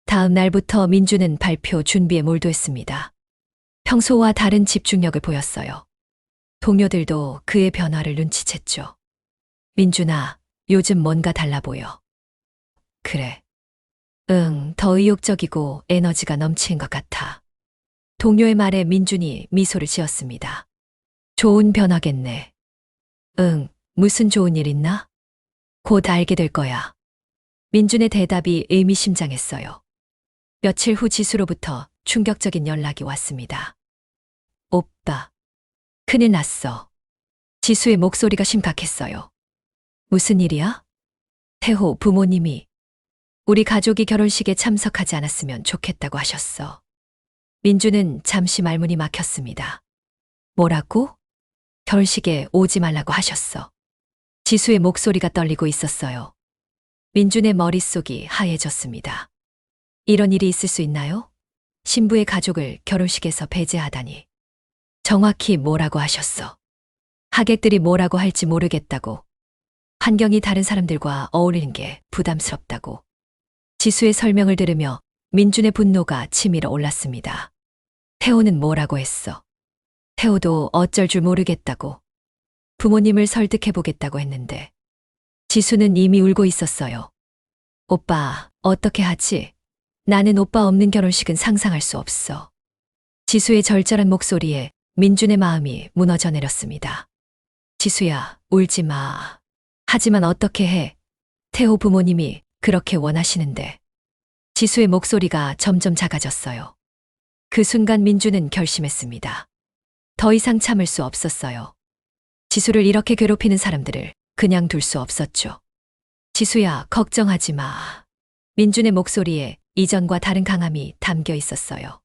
다음 날부터 민주는 발표 준비에 몰두했습니다. 평소와 다른 집중력을 보였어요. 동료들도 그의 변화를 눈치챘죠. 민준아, 요즘 뭔가 달라 보여. 그래. 응, 더 의욕적이고 에너지가 넘치는 것 같아. 동료의 말에 민준이 미소를 지었습니다. 좋은 변화겠네. 응, 무슨 좋은 일 있나? 곧 알게 될 거야. 민준의 대답이 의미심장했어요. 며칠 후 지수로부터 충격적인 연락이 왔습니다. 오빠, 큰일 났어. 지수의 목소리가 심각했어요. 무슨 일이야? 태호 부모님이 우리 가족이 결혼식에 참석하지 않았으면 좋겠다고 하셨어. 민주는 잠시 말문이 막혔습니다. 뭐라고? 결혼식에 오지 말라고 하셨어. 지수의 목소리가 떨리고 있었어요. 민준의 머릿속이 하얘졌습니다. 이런 일이 있을 수 있나요? 신부의 가족을 결혼식에서 배제하다니. 정확히 뭐라고 하셨어? 하객들이 뭐라고 할지 모르겠다고. 환경이 다른 사람들과 어울리는 게 부담스럽다고. 지수의 설명을 들으며 민준의 분노가 치밀어 올랐습니다. 태호는 뭐라고 했어? 태호도 어쩔 줄 모르겠다고. 부모님을 설득해보겠다고 했는데. 지수는 이미 울고 있었어요. 오빠, 어떻게 하지? 나는 오빠 없는 결혼식은 상상할 수 없어. 지수의 절절한 목소리에 민준의 마음이 무너져 내렸습니다. 지수야, 울지 마. 하지만 어떻게 해? 태호 부모님이 그렇게 원하시는데. 지수의 목소리가 점점 작아졌어요. 그 순간 민주는 결심했습니다. 더 이상 참을 수 없었어요. 지수를 이렇게 괴롭히는 사람들을 그냥 둘 수 없었죠. 지수야, 걱정하지 마. 민준의 목소리에 이전과 다른 강함이 담겨 있었어요.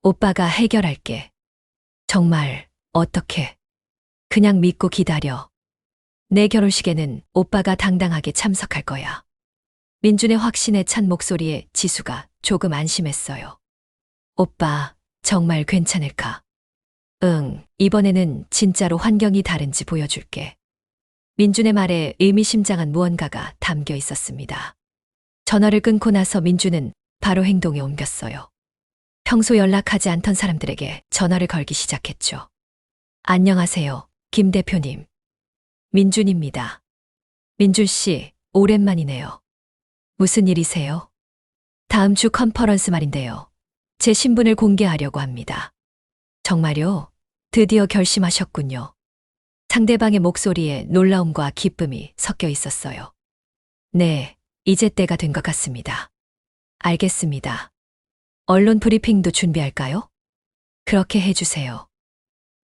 오빠가 해결할게. 정말, 어떻게? 그냥 믿고 기다려. 내 결혼식에는 오빠가 당당하게 참석할 거야. 민준의 확신에 찬 목소리에 지수가 조금 안심했어요. 오빠, 정말 괜찮을까? 응, 이번에는 진짜로 환경이 다른지 보여줄게. 민준의 말에 의미심장한 무언가가 담겨 있었습니다. 전화를 끊고 나서 민준은 바로 행동에 옮겼어요. 평소 연락하지 않던 사람들에게 전화를 걸기 시작했죠. 안녕하세요, 김 대표님. 민준입니다. 민준 씨, 오랜만이네요. 무슨 일이세요? 다음 주 컨퍼런스 말인데요. 제 신분을 공개하려고 합니다. 정말요? 드디어 결심하셨군요. 상대방의 목소리에 놀라움과 기쁨이 섞여 있었어요. 네, 이제 때가 된 것 같습니다. 알겠습니다. 언론 브리핑도 준비할까요? 그렇게 해주세요.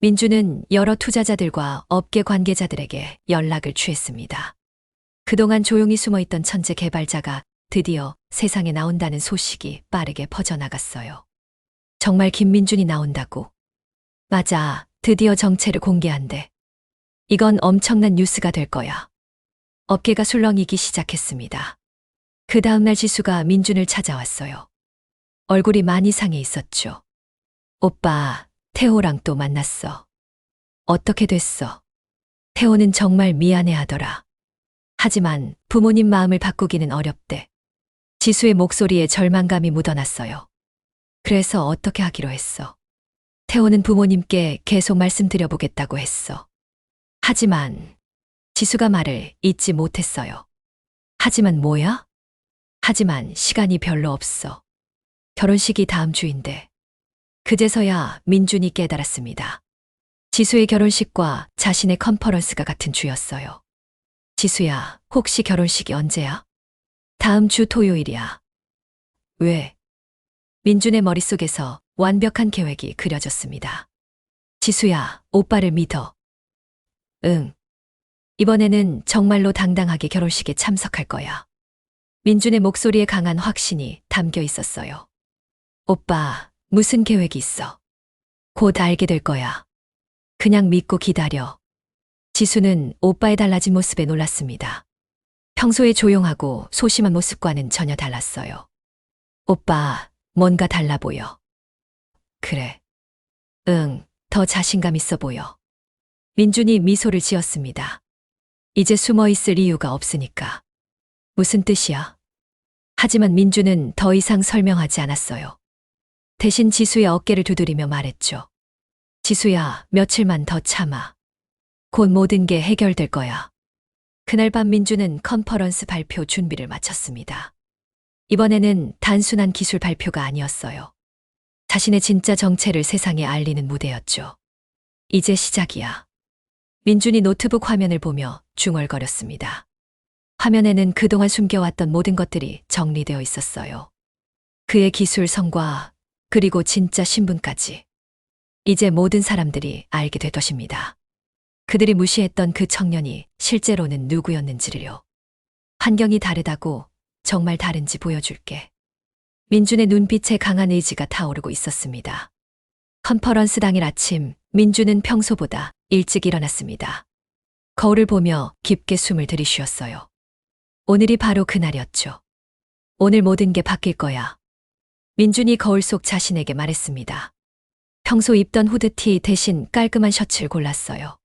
민주는 여러 투자자들과 업계 관계자들에게 연락을 취했습니다. 그동안 조용히 숨어있던 천재 개발자가 드디어 세상에 나온다는 소식이 빠르게 퍼져나갔어요. 정말 김민준이 나온다고? 맞아, 드디어 정체를 공개한대. 이건 엄청난 뉴스가 될 거야. 업계가 술렁이기 시작했습니다. 그 다음날 지수가 민준을 찾아왔어요. 얼굴이 많이 상해 있었죠. 오빠, 태호랑 또 만났어. 어떻게 됐어? 태호는 정말 미안해 하더라. 하지만 부모님 마음을 바꾸기는 어렵대. 지수의 목소리에 절망감이 묻어났어요. 그래서 어떻게 하기로 했어? 태호는 부모님께 계속 말씀드려보겠다고 했어. 하지만 지수가 말을 잇지 못했어요. 하지만 뭐야? 하지만 시간이 별로 없어. 결혼식이 다음 주인데. 그제서야 민준이 깨달았습니다. 지수의 결혼식과 자신의 컨퍼런스가 같은 주였어요. 지수야, 혹시 결혼식이 언제야? 다음 주 토요일이야. 왜? 민준의 머릿속에서 완벽한 계획이 그려졌습니다. 지수야, 오빠를 믿어. 응. 이번에는 정말로 당당하게 결혼식에 참석할 거야. 민준의 목소리에 강한 확신이 담겨 있었어요. 오빠, 무슨 계획이 있어? 곧 알게 될 거야. 그냥 믿고 기다려. 지수는 오빠의 달라진 모습에 놀랐습니다. 평소에 조용하고 소심한 모습과는 전혀 달랐어요. 오빠, 뭔가 달라 보여. 그래. 응, 더 자신감 있어 보여. 민준이 미소를 지었습니다. 이제 숨어 있을 이유가 없으니까. 무슨 뜻이야? 하지만 민준은 더 이상 설명하지 않았어요. 대신 지수의 어깨를 두드리며 말했죠. 지수야, 며칠만 더 참아. 곧 모든 게 해결될 거야. 그날 밤 민준은 컨퍼런스 발표 준비를 마쳤습니다. 이번에는 단순한 기술 발표가 아니었어요. 자신의 진짜 정체를 세상에 알리는 무대였죠. 이제 시작이야. 민준이 노트북 화면을 보며 중얼거렸습니다. 화면에는 그동안 숨겨왔던 모든 것들이 정리되어 있었어요. 그의 기술 성과, 그리고 진짜 신분까지. 이제 모든 사람들이 알게 될 것입니다. 그들이 무시했던 그 청년이 실제로는 누구였는지를요. 환경이 다르다고 정말 다른지 보여줄게. 민준의 눈빛에 강한 의지가 타오르고 있었습니다. 컨퍼런스 당일 아침, 민준은 평소보다 일찍 일어났습니다. 거울을 보며 깊게 숨을 들이쉬었어요. 오늘이 바로 그날이었죠. 오늘 모든 게 바뀔 거야. 민준이 거울 속 자신에게 말했습니다. 평소 입던 후드티 대신 깔끔한 셔츠를 골랐어요.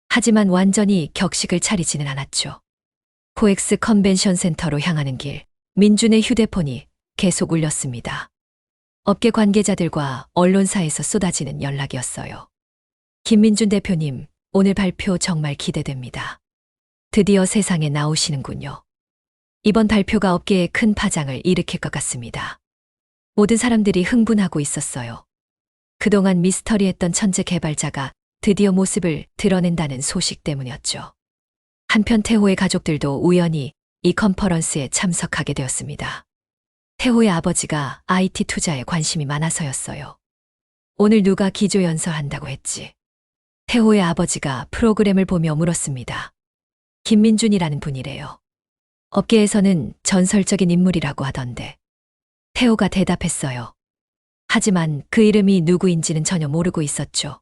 하지만 완전히 격식을 차리지는 않았죠. 코엑스 컨벤션 센터로 향하는 길, 민준의 휴대폰이 계속 울렸습니다. 업계 관계자들과 언론사에서 쏟아지는 연락이었어요. 김민준 대표님, 오늘 발표 정말 기대됩니다. 드디어 세상에 나오시는군요. 이번 발표가 업계에 큰 파장을 일으킬 것 같습니다. 모든 사람들이 흥분하고 있었어요. 그동안 미스터리했던 천재 개발자가 드디어 모습을 드러낸다는 소식 때문이었죠. 한편 태호의 가족들도 우연히 이 컨퍼런스에 참석하게 되었습니다. 태호의 아버지가 IT 투자에 관심이 많아서였어요. 오늘 누가 기조연설한다고 했지? 태호의 아버지가 프로그램을 보며 물었습니다. 김민준이라는 분이래요. 업계에서는 전설적인 인물이라고 하던데. 태호가 대답했어요. 하지만 그 이름이 누구인지는 전혀 모르고 있었죠.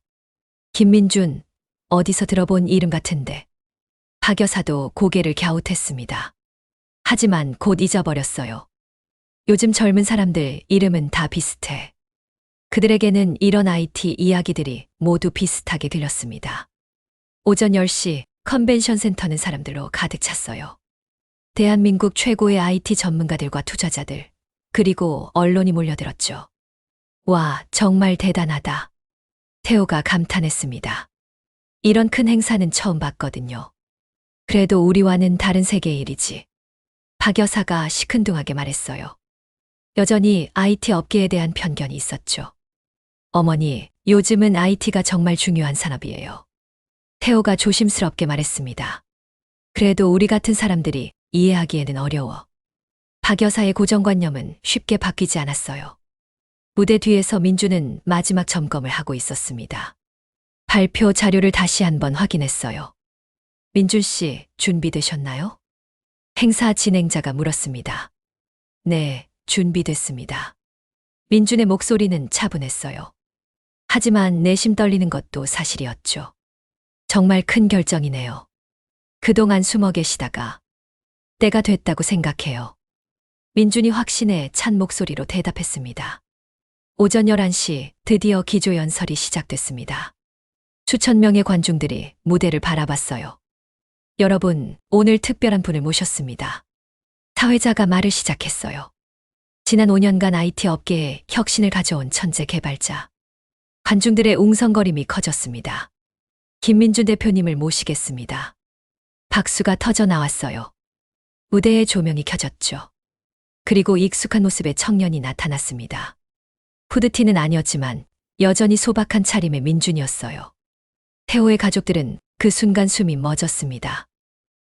김민준, 어디서 들어본 이름 같은데. 박 여사도 고개를 갸웃했습니다. 하지만 곧 잊어버렸어요. 요즘 젊은 사람들 이름은 다 비슷해. 그들에게는 이런 IT 이야기들이 모두 비슷하게 들렸습니다. 오전 10시 컨벤션 센터는 사람들로 가득 찼어요. 대한민국 최고의 IT 전문가들과 투자자들, 그리고 언론이 몰려들었죠. 와, 정말 대단하다. 태호가 감탄했습니다. 이런 큰 행사는 처음 봤거든요. 그래도 우리와는 다른 세계의 일이지. 박 여사가 시큰둥하게 말했어요. 여전히 IT 업계에 대한 편견이 있었죠. 어머니, 요즘은 IT가 정말 중요한 산업이에요. 태호가 조심스럽게 말했습니다. 그래도 우리 같은 사람들이 이해하기에는 어려워. 박 여사의 고정관념은 쉽게 바뀌지 않았어요. 무대 뒤에서 민준은 마지막 점검을 하고 있었습니다. 발표 자료를 다시 한번 확인했어요. 민준 씨, 준비되셨나요? 행사 진행자가 물었습니다. 네, 준비됐습니다. 민준의 목소리는 차분했어요. 하지만 내심 떨리는 것도 사실이었죠. 정말 큰 결정이네요. 그동안 숨어 계시다가 때가 됐다고 생각해요. 민준이 확신에 찬 목소리로 대답했습니다. 오전 11시 드디어 기조연설이 시작됐습니다. 수천 명의 관중들이 무대를 바라봤어요. 여러분, 오늘 특별한 분을 모셨습니다. 사회자가 말을 시작했어요. 지난 5년간 IT 업계에 혁신을 가져온 천재 개발자. 관중들의 웅성거림이 커졌습니다. 김민준 대표님을 모시겠습니다. 박수가 터져 나왔어요. 무대에 조명이 켜졌죠. 그리고 익숙한 모습의 청년이 나타났습니다. 후드티는 아니었지만 여전히 소박한 차림의 민준이었어요. 태호의 가족들은 그 순간 숨이 멎었습니다.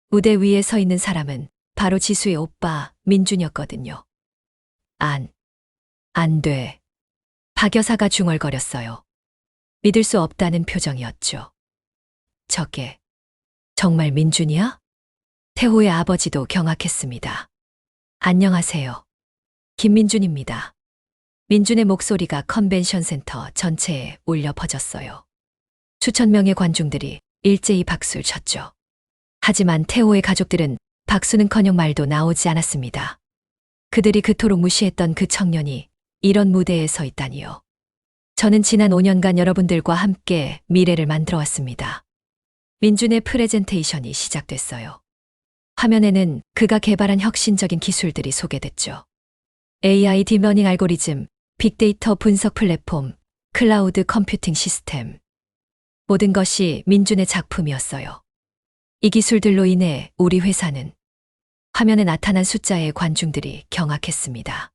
무대 위에 서 있는 사람은 바로 지수의 오빠 민준이었거든요. 안 돼. 박 여사가 중얼거렸어요. 믿을 수 없다는 표정이었죠. 저게 정말 민준이야? 태호의 아버지도 경악했습니다. 안녕하세요. 김민준입니다. 민준의 목소리가 컨벤션 센터 전체에 울려 퍼졌어요. 수천 명의 관중들이 일제히 박수를 쳤죠. 하지만 태호의 가족들은 박수는커녕 말도 나오지 않았습니다. 그들이 그토록 무시했던 그 청년이 이런 무대에 서 있다니요. 저는 지난 5년간 여러분들과 함께 미래를 만들어 왔습니다. 민준의 프레젠테이션이 시작됐어요. 화면에는 그가 개발한 혁신적인 기술들이 소개됐죠. AI 딥러닝 알고리즘, 빅데이터 분석 플랫폼, 클라우드 컴퓨팅 시스템. 모든 것이 민준의 작품이었어요. 이 기술들로 인해 우리 회사는 화면에 나타난 숫자의 관중들이 경악했습니다.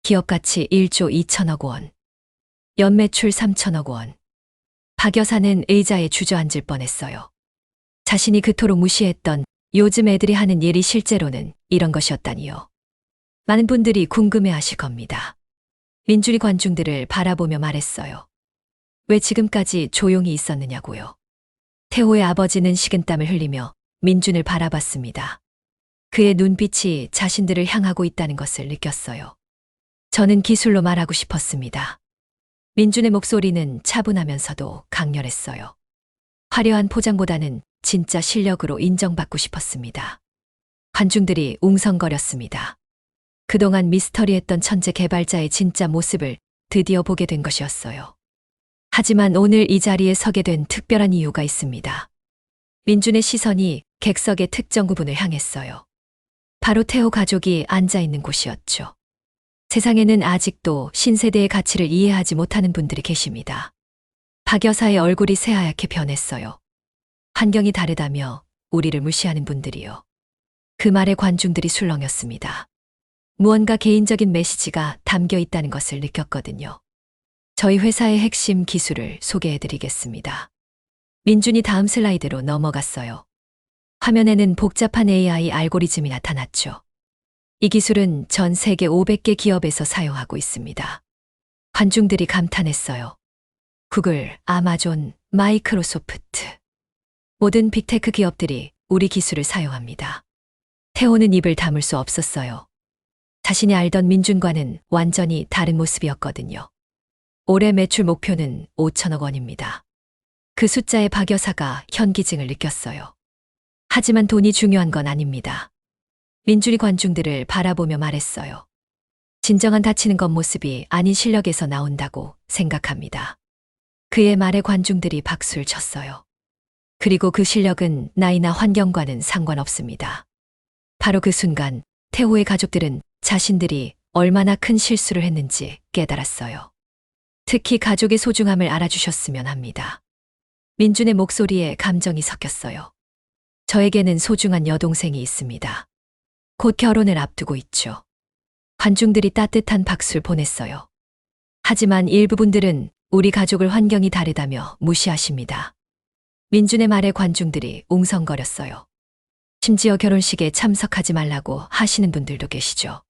기업 가치 1조 2천억 원, 연매출 3천억 원. 박 여사는 의자에 주저앉을 뻔했어요. 자신이 그토록 무시했던 요즘 애들이 하는 일이 실제로는 이런 것이었다니요. 많은 분들이 궁금해하실 겁니다. 민준이 관중들을 바라보며 말했어요. 왜 지금까지 조용히 있었느냐고요. 태호의 아버지는 식은땀을 흘리며 민준을 바라봤습니다. 그의 눈빛이 자신들을 향하고 있다는 것을 느꼈어요. 저는 기술로 말하고 싶었습니다. 민준의 목소리는 차분하면서도 강렬했어요. 화려한 포장보다는 진짜 실력으로 인정받고 싶었습니다. 관중들이 웅성거렸습니다. 그동안 미스터리했던 천재 개발자의 진짜 모습을 드디어 보게 된 것이었어요. 하지만 오늘 이 자리에 서게 된 특별한 이유가 있습니다. 민준의 시선이 객석의 특정 부분을 향했어요. 바로 태호 가족이 앉아있는 곳이었죠. 세상에는 아직도 신세대의 가치를 이해하지 못하는 분들이 계십니다. 박 여사의 얼굴이 새하얗게 변했어요. 환경이 다르다며 우리를 무시하는 분들이요. 그 말에 관중들이 술렁였습니다. 무언가 개인적인 메시지가 담겨 있다는 것을 느꼈거든요. 저희 회사의 핵심 기술을 소개해드리겠습니다. 민준이 다음 슬라이드로 넘어갔어요. 화면에는 복잡한 AI 알고리즘이 나타났죠. 이 기술은 전 세계 500개 기업에서 사용하고 있습니다. 관중들이 감탄했어요. 구글, 아마존, 마이크로소프트. 모든 빅테크 기업들이 우리 기술을 사용합니다. 태호는 입을 다물 수 없었어요. 자신이 알던 민준과는 완전히 다른 모습이었거든요. 올해 매출 목표는 5천억 원입니다. 그 숫자에 박 여사가 현기증을 느꼈어요. 하지만 돈이 중요한 건 아닙니다. 민준이 관중들을 바라보며 말했어요. 진정한 다치는 겉모습이 아닌 실력에서 나온다고 생각합니다. 그의 말에 관중들이 박수를 쳤어요. 그리고 그 실력은 나이나 환경과는 상관없습니다. 바로 그 순간 태호의 가족들은 자신들이 얼마나 큰 실수를 했는지 깨달았어요. 특히 가족의 소중함을 알아주셨으면 합니다. 민준의 목소리에 감정이 섞였어요. 저에게는 소중한 여동생이 있습니다. 곧 결혼을 앞두고 있죠. 관중들이 따뜻한 박수를 보냈어요. 하지만 일부 분들은 우리 가족을 환경이 다르다며 무시하십니다. 민준의 말에 관중들이 웅성거렸어요. 심지어 결혼식에 참석하지 말라고 하시는 분들도 계시죠.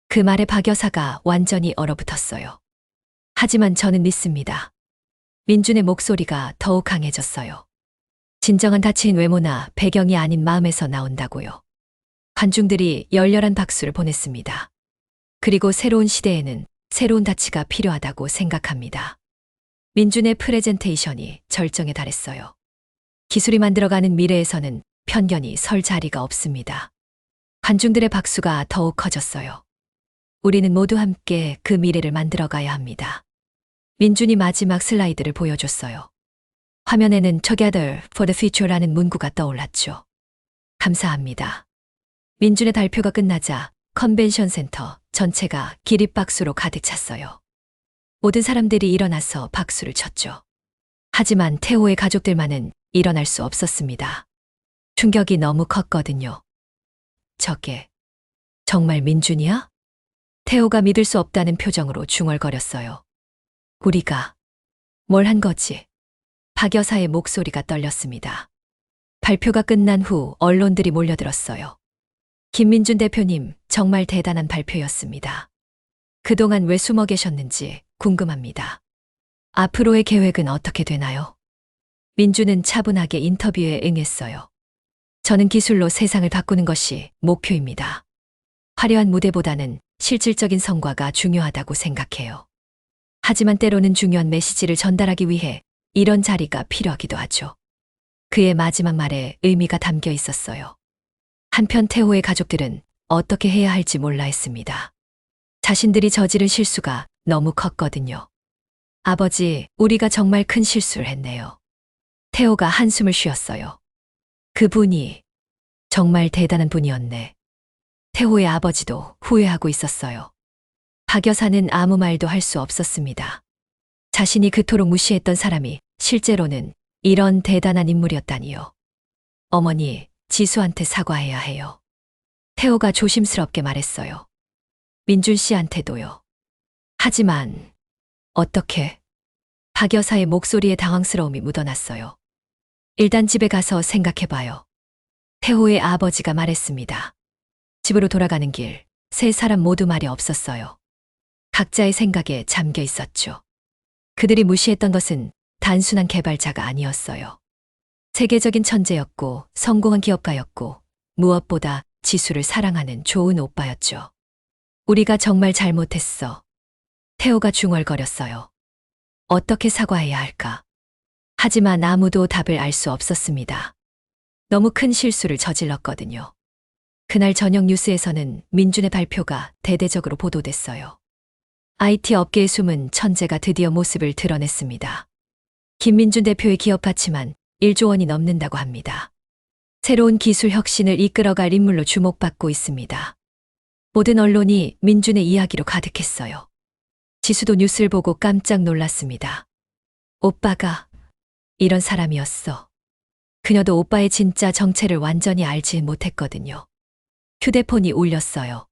그 말에 박 여사가 완전히 얼어붙었어요. 하지만 저는 믿습니다. 민준의 목소리가 더욱 강해졌어요. 진정한 다친 외모나 배경이 아닌 마음에서 나온다고요. 관중들이 열렬한 박수를 보냈습니다. 그리고 새로운 시대에는 새로운 가치가 필요하다고 생각합니다. 민준의 프레젠테이션이 절정에 달했어요. 기술이 만들어가는 미래에서는 편견이 설 자리가 없습니다. 관중들의 박수가 더욱 커졌어요. 우리는 모두 함께 그 미래를 만들어가야 합니다. 민준이 마지막 슬라이드를 보여줬어요. 화면에는 Together for the Future라는 문구가 떠올랐죠. 감사합니다. 민준의 발표가 끝나자 컨벤션 센터 전체가 기립박수로 가득 찼어요. 모든 사람들이 일어나서 박수를 쳤죠. 하지만 태호의 가족들만은 일어날 수 없었습니다. 충격이 너무 컸거든요. 저게 정말 민준이야? 태호가 믿을 수 없다는 표정으로 중얼거렸어요. 우리가 뭘 한 거지? 박 여사의 목소리가 떨렸습니다. 발표가 끝난 후 언론들이 몰려들었어요. 김민준 대표님, 정말 대단한 발표였습니다. 그동안 왜 숨어 계셨는지 궁금합니다. 앞으로의 계획은 어떻게 되나요? 민준은 차분하게 인터뷰에 응했어요. 저는 기술로 세상을 바꾸는 것이 목표입니다. 화려한 무대보다는 실질적인 성과가 중요하다고 생각해요. 하지만 때로는 중요한 메시지를 전달하기 위해 이런 자리가 필요하기도 하죠. 그의 마지막 말에 의미가 담겨 있었어요. 한편 태호의 가족들은 어떻게 해야 할지 몰라 했습니다. 자신들이 저지른 실수가 너무 컸거든요. 아버지, 우리가 정말 큰 실수를 했네요. 태호가 한숨을 쉬었어요. 그분이 정말 대단한 분이었네. 태호의 아버지도 후회하고 있었어요. 박 여사는 아무 말도 할 수 없었습니다. 자신이 그토록 무시했던 사람이 실제로는 이런 대단한 인물이었다니요. 어머니, 지수한테 사과해야 해요. 태호가 조심스럽게 말했어요. 민준 씨한테도요. 하지만 어떻게? 박 여사의 목소리에 당황스러움이 묻어났어요. 일단 집에 가서 생각해봐요. 태호의 아버지가 말했습니다. 집으로 돌아가는 길, 세 사람 모두 말이 없었어요. 각자의 생각에 잠겨 있었죠. 그들이 무시했던 것은 단순한 개발자가 아니었어요. 세계적인 천재였고 성공한 기업가였고 무엇보다 지수를 사랑하는 좋은 오빠였죠. 우리가 정말 잘못했어. 태호가 중얼거렸어요. 어떻게 사과해야 할까? 하지만 아무도 답을 알 수 없었습니다. 너무 큰 실수를 저질렀거든요. 그날 저녁 뉴스에서는 민준의 발표가 대대적으로 보도됐어요. IT 업계의 숨은 천재가 드디어 모습을 드러냈습니다. 김민준 대표의 기업 가치만 1조 원이 넘는다고 합니다. 새로운 기술 혁신을 이끌어갈 인물로 주목받고 있습니다. 모든 언론이 민준의 이야기로 가득했어요. 지수도 뉴스를 보고 깜짝 놀랐습니다. 오빠가 이런 사람이었어. 그녀도 오빠의 진짜 정체를 완전히 알지 못했거든요. 휴대폰이 울렸어요.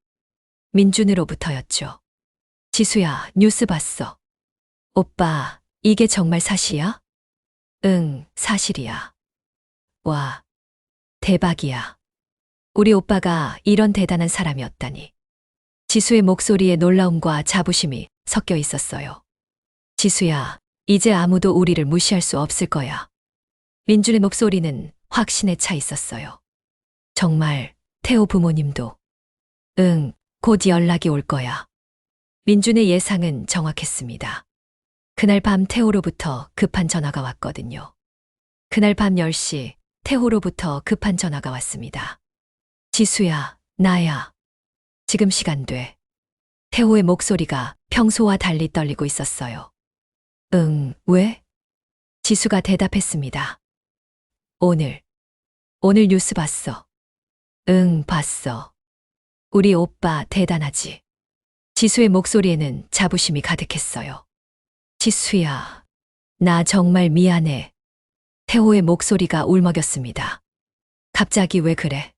민준으로부터였죠. 지수야, 뉴스 봤어. 오빠, 이게 정말 사실이야? 응, 사실이야. 와, 대박이야. 우리 오빠가 이런 대단한 사람이었다니. 지수의 목소리에 놀라움과 자부심이 섞여 있었어요. 지수야, 이제 아무도 우리를 무시할 수 없을 거야. 민준의 목소리는 확신에 차 있었어요. 정말, 태호 부모님도. 응, 곧 연락이 올 거야. 민준의 예상은 정확했습니다. 그날 밤 태호로부터 급한 전화가 왔거든요. 그날 밤 10시 태호로부터 급한 전화가 왔습니다. 지수야, 나야. 지금 시간 돼. 태호의 목소리가 평소와 달리 떨리고 있었어요. 응, 왜? 지수가 대답했습니다. 오늘 뉴스 봤어. 응, 봤어. 우리 오빠 대단하지. 지수의 목소리에는 자부심이 가득했어요. 지수야, 나 정말 미안해. 태호의 목소리가 울먹였습니다. 갑자기 왜 그래?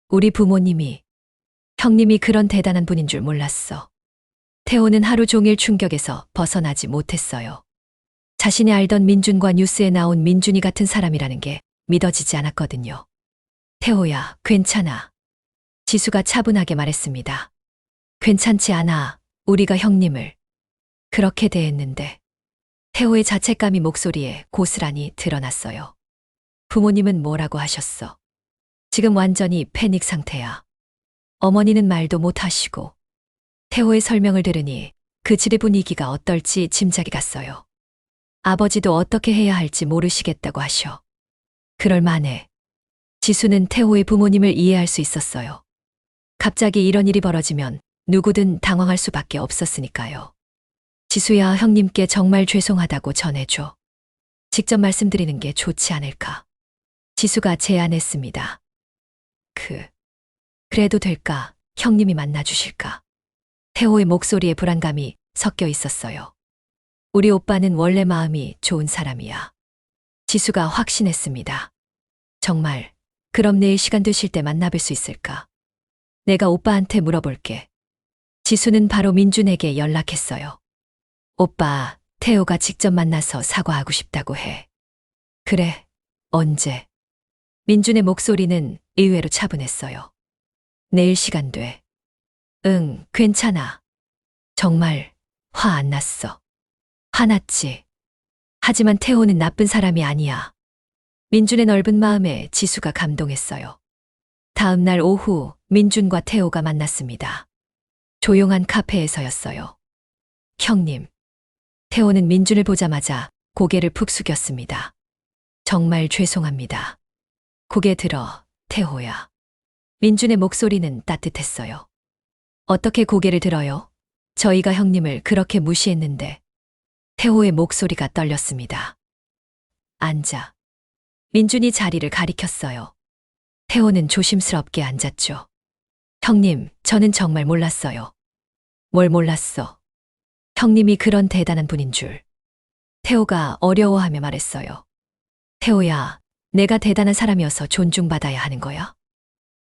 우리 부모님이, 형님이 그런 대단한 분인 줄 몰랐어. 태호는 하루 종일 충격에서 벗어나지 못했어요. 자신이 알던 민준과 뉴스에 나온 민준이 같은 사람이라는 게 믿어지지 않았거든요. 태호야, 괜찮아. 지수가 차분하게 말했습니다. 괜찮지 않아. 우리가 형님을 그렇게 대했는데. 태호의 자책감이 목소리에 고스란히 드러났어요. 부모님은 뭐라고 하셨어? 지금 완전히 패닉 상태야. 어머니는 말도 못 하시고. 태호의 설명을 들으니 그 집의 분위기가 어떨지 짐작이 갔어요. 아버지도 어떻게 해야 할지 모르시겠다고 하셔. 그럴 만해. 지수는 태호의 부모님을 이해할 수 있었어요. 갑자기 이런 일이 벌어지면 누구든 당황할 수밖에 없었으니까요. 지수야, 형님께 정말 죄송하다고 전해줘. 직접 말씀드리는 게 좋지 않을까. 지수가 제안했습니다. 그래도 될까? 형님이 만나주실까? 태호의 목소리에 불안감이 섞여 있었어요. 우리 오빠는 원래 마음이 좋은 사람이야. 지수가 확신했습니다. 정말, 그럼 내일 시간 되실 때 만나뵐 수 있을까? 내가 오빠한테 물어볼게. 지수는 바로 민준에게 연락했어요. 오빠, 태호가 직접 만나서 사과하고 싶다고 해. 그래, 언제? 민준의 목소리는 의외로 차분했어요. 내일 시간 돼. 응, 괜찮아. 정말 화 안 났어. 화났지. 하지만 태호는 나쁜 사람이 아니야. 민준의 넓은 마음에 지수가 감동했어요. 다음 날 오후 민준과 태호가 만났습니다. 조용한 카페에서였어요. 형님. 태호는 민준을 보자마자 고개를 푹 숙였습니다. 정말 죄송합니다. 고개 들어, 태호야. 민준의 목소리는 따뜻했어요. 어떻게 고개를 들어요? 저희가 형님을 그렇게 무시했는데. 태호의 목소리가 떨렸습니다. 앉아. 민준이 자리를 가리켰어요. 태호는 조심스럽게 앉았죠. 형님, 저는 정말 몰랐어요. 뭘 몰랐어? 형님이 그런 대단한 분인 줄. 태호가 어려워하며 말했어요. 태호야, 내가 대단한 사람이어서 존중받아야 하는 거야?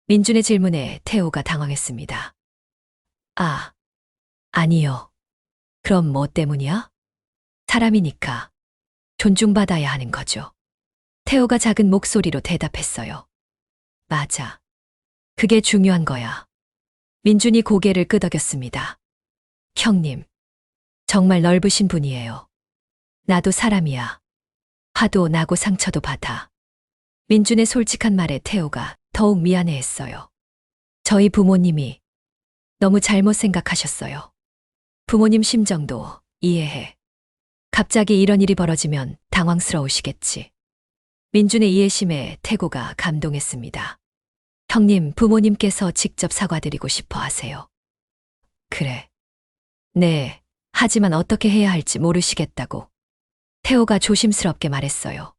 민준의 질문에 태호가 당황했습니다. 아, 아니요. 그럼 뭐 때문이야? 사람이니까 존중받아야 하는 거죠. 태호가 작은 목소리로 대답했어요. 맞아. 그게 중요한 거야. 민준이 고개를 끄덕였습니다. 형님, 정말 넓으신 분이에요. 나도 사람이야. 화도 나고 상처도 받아. 민준의 솔직한 말에 태호가 더욱 미안해했어요. 저희 부모님이 너무 잘못 생각하셨어요. 부모님 심정도 이해해. 갑자기 이런 일이 벌어지면 당황스러우시겠지. 민준의 이해심에 태호가 감동했습니다. 형님, 부모님께서 직접 사과드리고 싶어 하세요. 그래. 네, 하지만 어떻게 해야 할지 모르시겠다고. 태호가 조심스럽게 말했어요.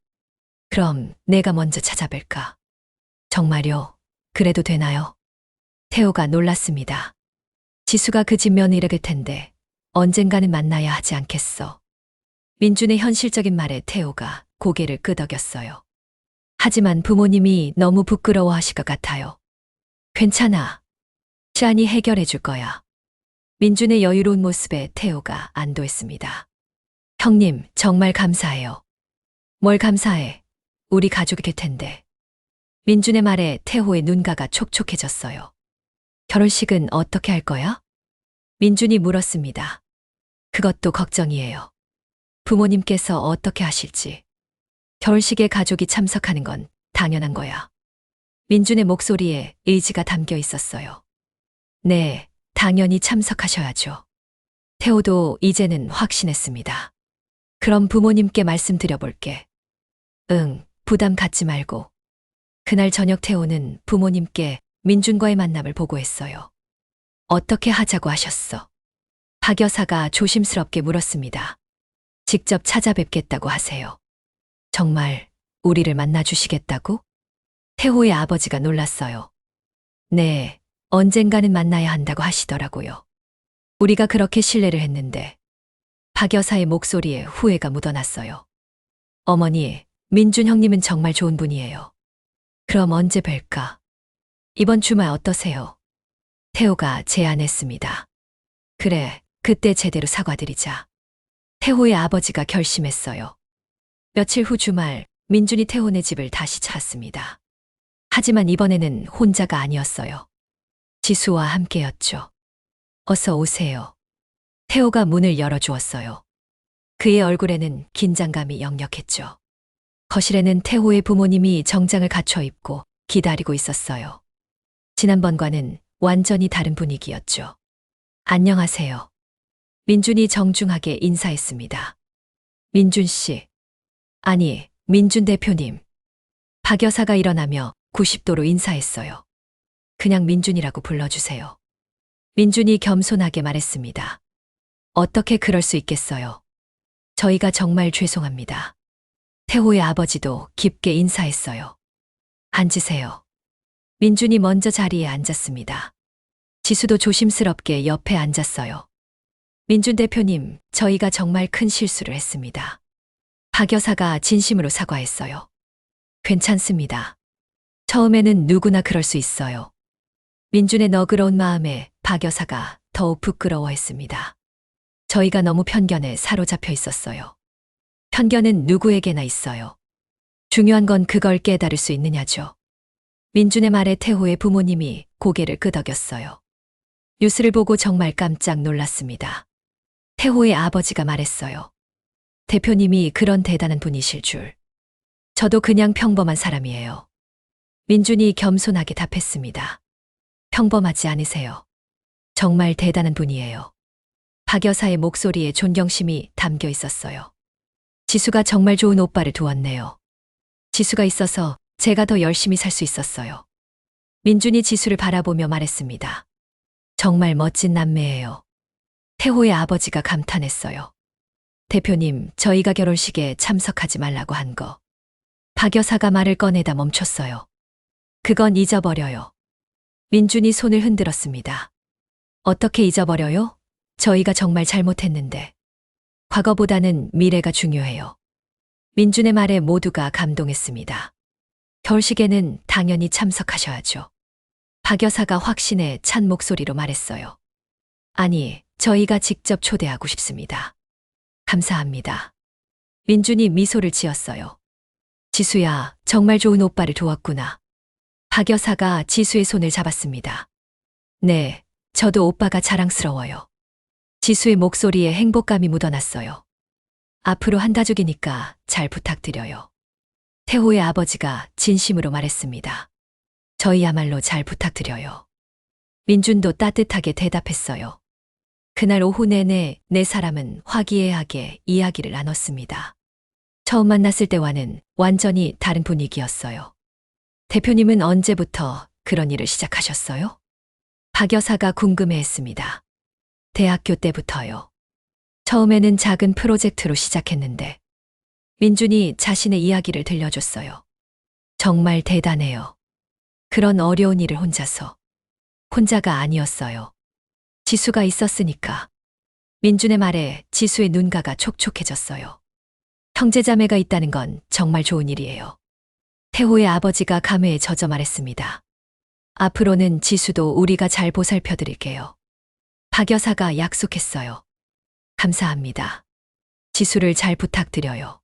그럼 내가 먼저 찾아뵐까? 정말요? 그래도 되나요? 태호가 놀랐습니다. 지수가 그 집 며느리일 텐데 언젠가는 만나야 하지 않겠어. 민준의 현실적인 말에 태호가 고개를 끄덕였어요. 하지만 부모님이 너무 부끄러워하실 것 같아요. 괜찮아. 시안이 해결해 줄 거야. 민준의 여유로운 모습에 태호가 안도했습니다. 형님, 정말 감사해요. 뭘 감사해? 우리 가족일 텐데. 민준의 말에 태호의 눈가가 촉촉해졌어요. 결혼식은 어떻게 할 거야? 민준이 물었습니다. 그것도 걱정이에요. 부모님께서 어떻게 하실지. 결혼식에 가족이 참석하는 건 당연한 거야. 민준의 목소리에 의지가 담겨 있었어요. 네, 당연히 참석하셔야죠. 태호도 이제는 확신했습니다. 그럼 부모님께 말씀드려볼게. 응, 부담 갖지 말고. 그날 저녁 태호는 부모님께 민준과의 만남을 보고했어요. 어떻게 하자고 하셨어? 박 여사가 조심스럽게 물었습니다. 직접 찾아뵙겠다고 하세요. 정말 우리를 만나주시겠다고? 태호의 아버지가 놀랐어요. 네, 언젠가는 만나야 한다고 하시더라고요. 우리가 그렇게 신뢰를 했는데. 박 여사의 목소리에 후회가 묻어났어요. 어머니, 민준 형님은 정말 좋은 분이에요. 그럼 언제 뵐까? 이번 주말 어떠세요? 태호가 제안했습니다. 그래, 그때 제대로 사과드리자. 태호의 아버지가 결심했어요. 며칠 후 주말, 민준이 태호네 집을 다시 찾았습니다. 하지만 이번에는 혼자가 아니었어요. 지수와 함께였죠. 어서 오세요. 태호가 문을 열어주었어요. 그의 얼굴에는 긴장감이 역력했죠. 거실에는 태호의 부모님이 정장을 갖춰 입고 기다리고 있었어요. 지난번과는 완전히 다른 분위기였죠. 안녕하세요. 민준이 정중하게 인사했습니다. 민준 씨. 아니, 민준 대표님. 박 여사가 일어나며 90도로 인사했어요. 그냥 민준이라고 불러주세요. 민준이 겸손하게 말했습니다. 어떻게 그럴 수 있겠어요? 저희가 정말 죄송합니다. 태호의 아버지도 깊게 인사했어요. 앉으세요. 민준이 먼저 자리에 앉았습니다. 지수도 조심스럽게 옆에 앉았어요. 민준 대표님, 저희가 정말 큰 실수를 했습니다. 박 여사가 진심으로 사과했어요. 괜찮습니다. 처음에는 누구나 그럴 수 있어요. 민준의 너그러운 마음에 박 여사가 더욱 부끄러워했습니다. 저희가 너무 편견에 사로잡혀 있었어요. 편견은 누구에게나 있어요. 중요한 건 그걸 깨달을 수 있느냐죠. 민준의 말에 태호의 부모님이 고개를 끄덕였어요. 뉴스를 보고 정말 깜짝 놀랐습니다. 태호의 아버지가 말했어요. 대표님이 그런 대단한 분이실 줄. 저도 그냥 평범한 사람이에요. 민준이 겸손하게 답했습니다. 평범하지 않으세요. 정말 대단한 분이에요. 박 여사의 목소리에 존경심이 담겨 있었어요. 지수가 정말 좋은 오빠를 두었네요. 지수가 있어서 제가 더 열심히 살 수 있었어요. 민준이 지수를 바라보며 말했습니다. 정말 멋진 남매예요. 태호의 아버지가 감탄했어요. 대표님, 저희가 결혼식에 참석하지 말라고 한 거. 박 여사가 말을 꺼내다 멈췄어요. 그건 잊어버려요. 민준이 손을 흔들었습니다. 어떻게 잊어버려요? 저희가 정말 잘못했는데. 과거보다는 미래가 중요해요. 민준의 말에 모두가 감동했습니다. 결식에는 당연히 참석하셔야죠. 박 여사가 확신에 찬 목소리로 말했어요. 아니, 저희가 직접 초대하고 싶습니다. 감사합니다. 민준이 미소를 지었어요. 지수야, 정말 좋은 오빠를 두었구나. 박 여사가 지수의 손을 잡았습니다. 네, 저도 오빠가 자랑스러워요. 지수의 목소리에 행복감이 묻어났어요. 앞으로 한 가족이니까 잘 부탁드려요. 태호의 아버지가 진심으로 말했습니다. 저희야말로 잘 부탁드려요. 민준도 따뜻하게 대답했어요. 그날 오후 내내 네 사람은 화기애애하게 이야기를 나눴습니다. 처음 만났을 때와는 완전히 다른 분위기였어요. 대표님은 언제부터 그런 일을 시작하셨어요? 박 여사가 궁금해했습니다. 대학교 때부터요. 처음에는 작은 프로젝트로 시작했는데 민준이 자신의 이야기를 들려줬어요. 정말 대단해요. 그런 어려운 일을 혼자가 아니었어요. 지수가 있었으니까. 민준의 말에 지수의 눈가가 촉촉해졌어요. 형제자매가 있다는 건 정말 좋은 일이에요. 태호의 아버지가 감회에 젖어 말했습니다. 앞으로는 지수도 우리가 잘 보살펴 드릴게요. 박 여사가 약속했어요. 감사합니다. 지수를 잘 부탁드려요.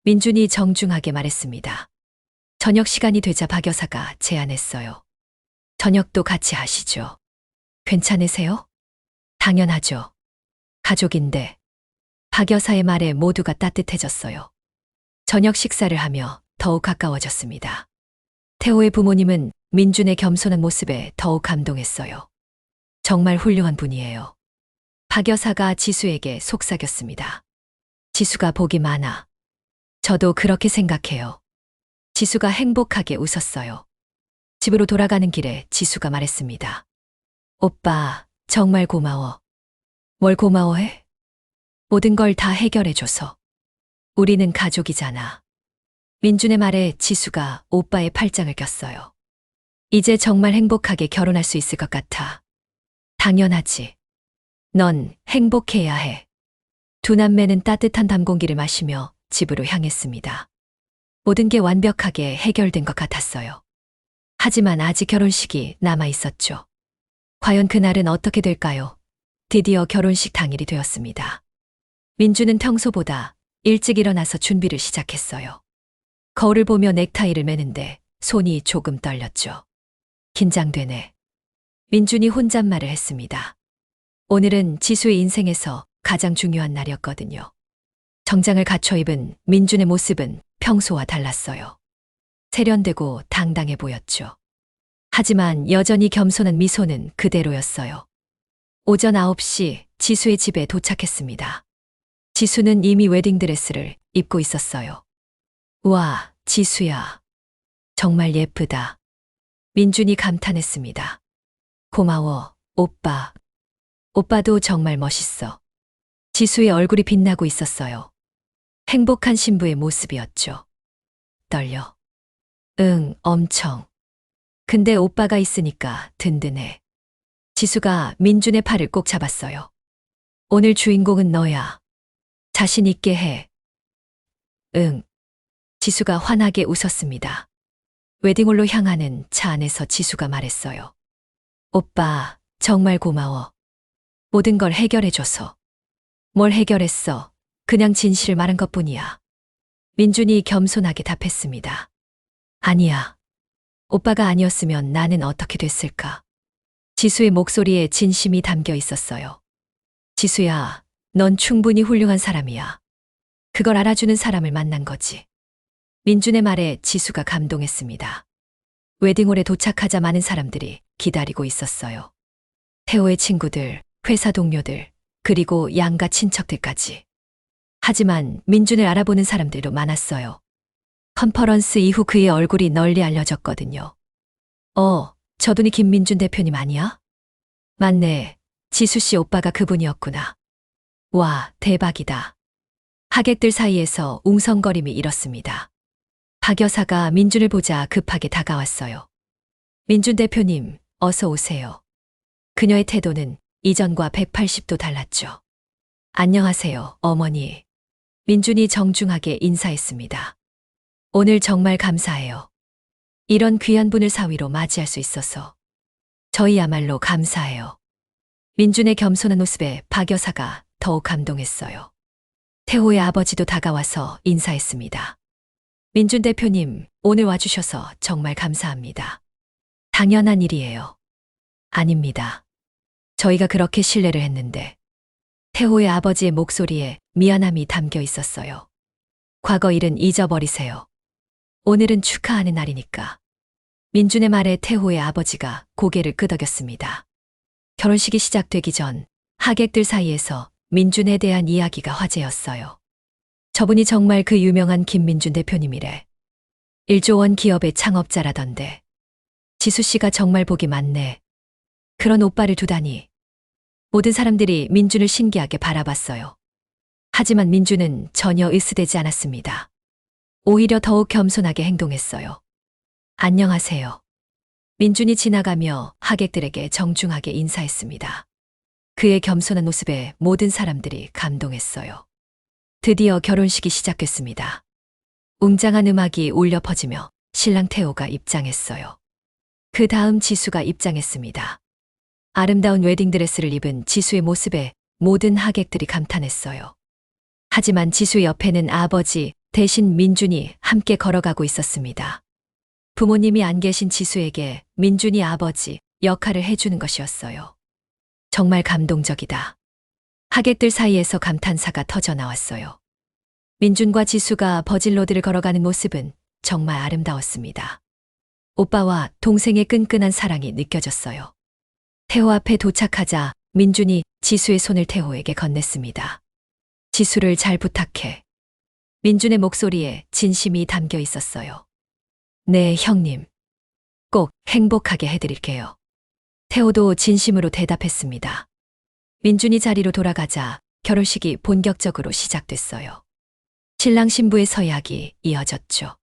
민준이 정중하게 말했습니다. 저녁 시간이 되자 박 여사가 제안했어요. 저녁도 같이 하시죠. 괜찮으세요? 당연하죠. 가족인데. 박 여사의 말에 모두가 따뜻해졌어요. 저녁 식사를 하며 더욱 가까워졌습니다. 태호의 부모님은 민준의 겸손한 모습에 더욱 감동했어요. 정말 훌륭한 분이에요. 박 여사가 지수에게 속삭였습니다. 지수가 복이 많아. 저도 그렇게 생각해요. 지수가 행복하게 웃었어요. 집으로 돌아가는 길에 지수가 말했습니다. 오빠, 정말 고마워. 뭘 고마워해? 모든 걸 다 해결해줘서. 우리는 가족이잖아. 민준의 말에 지수가 오빠의 팔짱을 꼈어요. 이제 정말 행복하게 결혼할 수 있을 것 같아. 당연하지. 넌 행복해야 해. 두 남매는 따뜻한 담공기를 마시며 집으로 향했습니다. 모든 게 완벽하게 해결된 것 같았어요. 하지만 아직 결혼식이 남아 있었죠. 과연 그날은 어떻게 될까요? 드디어 결혼식 당일이 되었습니다. 민주는 평소보다 일찍 일어나서 준비를 시작했어요. 거울을 보며 넥타이를 매는데 손이 조금 떨렸죠. 긴장되네. 민준이 혼잣말을 했습니다. 오늘은 지수의 인생에서 가장 중요한 날이었거든요. 정장을 갖춰 입은 민준의 모습은 평소와 달랐어요. 세련되고 당당해 보였죠. 하지만 여전히 겸손한 미소는 그대로였어요. 오전 9시 지수의 집에 도착했습니다. 지수는 이미 웨딩드레스를 입고 있었어요. 와, 지수야. 정말 예쁘다. 민준이 감탄했습니다. 고마워, 오빠. 오빠도 정말 멋있어. 지수의 얼굴이 빛나고 있었어요. 행복한 신부의 모습이었죠. 떨려. 응, 엄청. 근데 오빠가 있으니까 든든해. 지수가 민준의 팔을 꼭 잡았어요. 오늘 주인공은 너야. 자신 있게 해. 응. 지수가 환하게 웃었습니다. 웨딩홀로 향하는 차 안에서 지수가 말했어요. 오빠, 정말 고마워. 모든 걸 해결해줘서. 뭘 해결했어? 그냥 진실을 말한 것뿐이야. 민준이 겸손하게 답했습니다. 아니야. 오빠가 아니었으면 나는 어떻게 됐을까? 지수의 목소리에 진심이 담겨 있었어요. 지수야, 넌 충분히 훌륭한 사람이야. 그걸 알아주는 사람을 만난 거지. 민준의 말에 지수가 감동했습니다. 웨딩홀에 도착하자 많은 사람들이 기다리고 있었어요. 태호의 친구들, 회사 동료들, 그리고 양가 친척들까지. 하지만 민준을 알아보는 사람들도 많았어요. 컨퍼런스 이후 그의 얼굴이 널리 알려졌거든요. 저분이 김민준 대표님 아니야? 맞네. 지수 씨 오빠가 그분이었구나. 와, 대박이다. 하객들 사이에서 웅성거림이 일었습니다. 박 여사가 민준을 보자 급하게 다가왔어요. 민준 대표님, 어서 오세요. 그녀의 태도는 이전과 180도 달랐죠. 안녕하세요, 어머니. 민준이 정중하게 인사했습니다. 오늘 정말 감사해요. 이런 귀한 분을 사위로 맞이할 수 있어서. 저희야말로 감사해요. 민준의 겸손한 모습에 박 여사가 더욱 감동했어요. 태호의 아버지도 다가와서 인사했습니다. 민준 대표님, 오늘 와주셔서 정말 감사합니다. 당연한 일이에요. 아닙니다. 저희가 그렇게 신뢰를 했는데. 태호의 아버지의 목소리에 미안함이 담겨 있었어요. 과거 일은 잊어버리세요. 오늘은 축하하는 날이니까. 민준의 말에 태호의 아버지가 고개를 끄덕였습니다. 결혼식이 시작되기 전 하객들 사이에서 민준에 대한 이야기가 화제였어요. 저분이 정말 그 유명한 김민준 대표님이래. 1조 원 기업의 창업자라던데. 지수 씨가 정말 복이 많네. 그런 오빠를 두다니. 모든 사람들이 민준을 신기하게 바라봤어요. 하지만 민준은 전혀 으스대지 않았습니다. 오히려 더욱 겸손하게 행동했어요. 안녕하세요. 민준이 지나가며 하객들에게 정중하게 인사했습니다. 그의 겸손한 모습에 모든 사람들이 감동했어요. 드디어 결혼식이 시작됐습니다. 웅장한 음악이 울려 퍼지며 신랑 태호가 입장했어요. 그 다음 지수가 입장했습니다. 아름다운 웨딩드레스를 입은 지수의 모습에 모든 하객들이 감탄했어요. 하지만 지수 옆에는 아버지 대신 민준이 함께 걸어가고 있었습니다. 부모님이 안 계신 지수에게 민준이 아버지 역할을 해주는 것이었어요. 정말 감동적이다. 하객들 사이에서 감탄사가 터져 나왔어요. 민준과 지수가 버질로드를 걸어가는 모습은 정말 아름다웠습니다. 오빠와 동생의 끈끈한 사랑이 느껴졌어요. 태호 앞에 도착하자 민준이 지수의 손을 태호에게 건넸습니다. 지수를 잘 부탁해. 민준의 목소리에 진심이 담겨 있었어요. 네, 형님. 꼭 행복하게 해드릴게요. 태호도 진심으로 대답했습니다. 민준이 자리로 돌아가자 결혼식이 본격적으로 시작됐어요. 신랑 신부의 서약이 이어졌죠.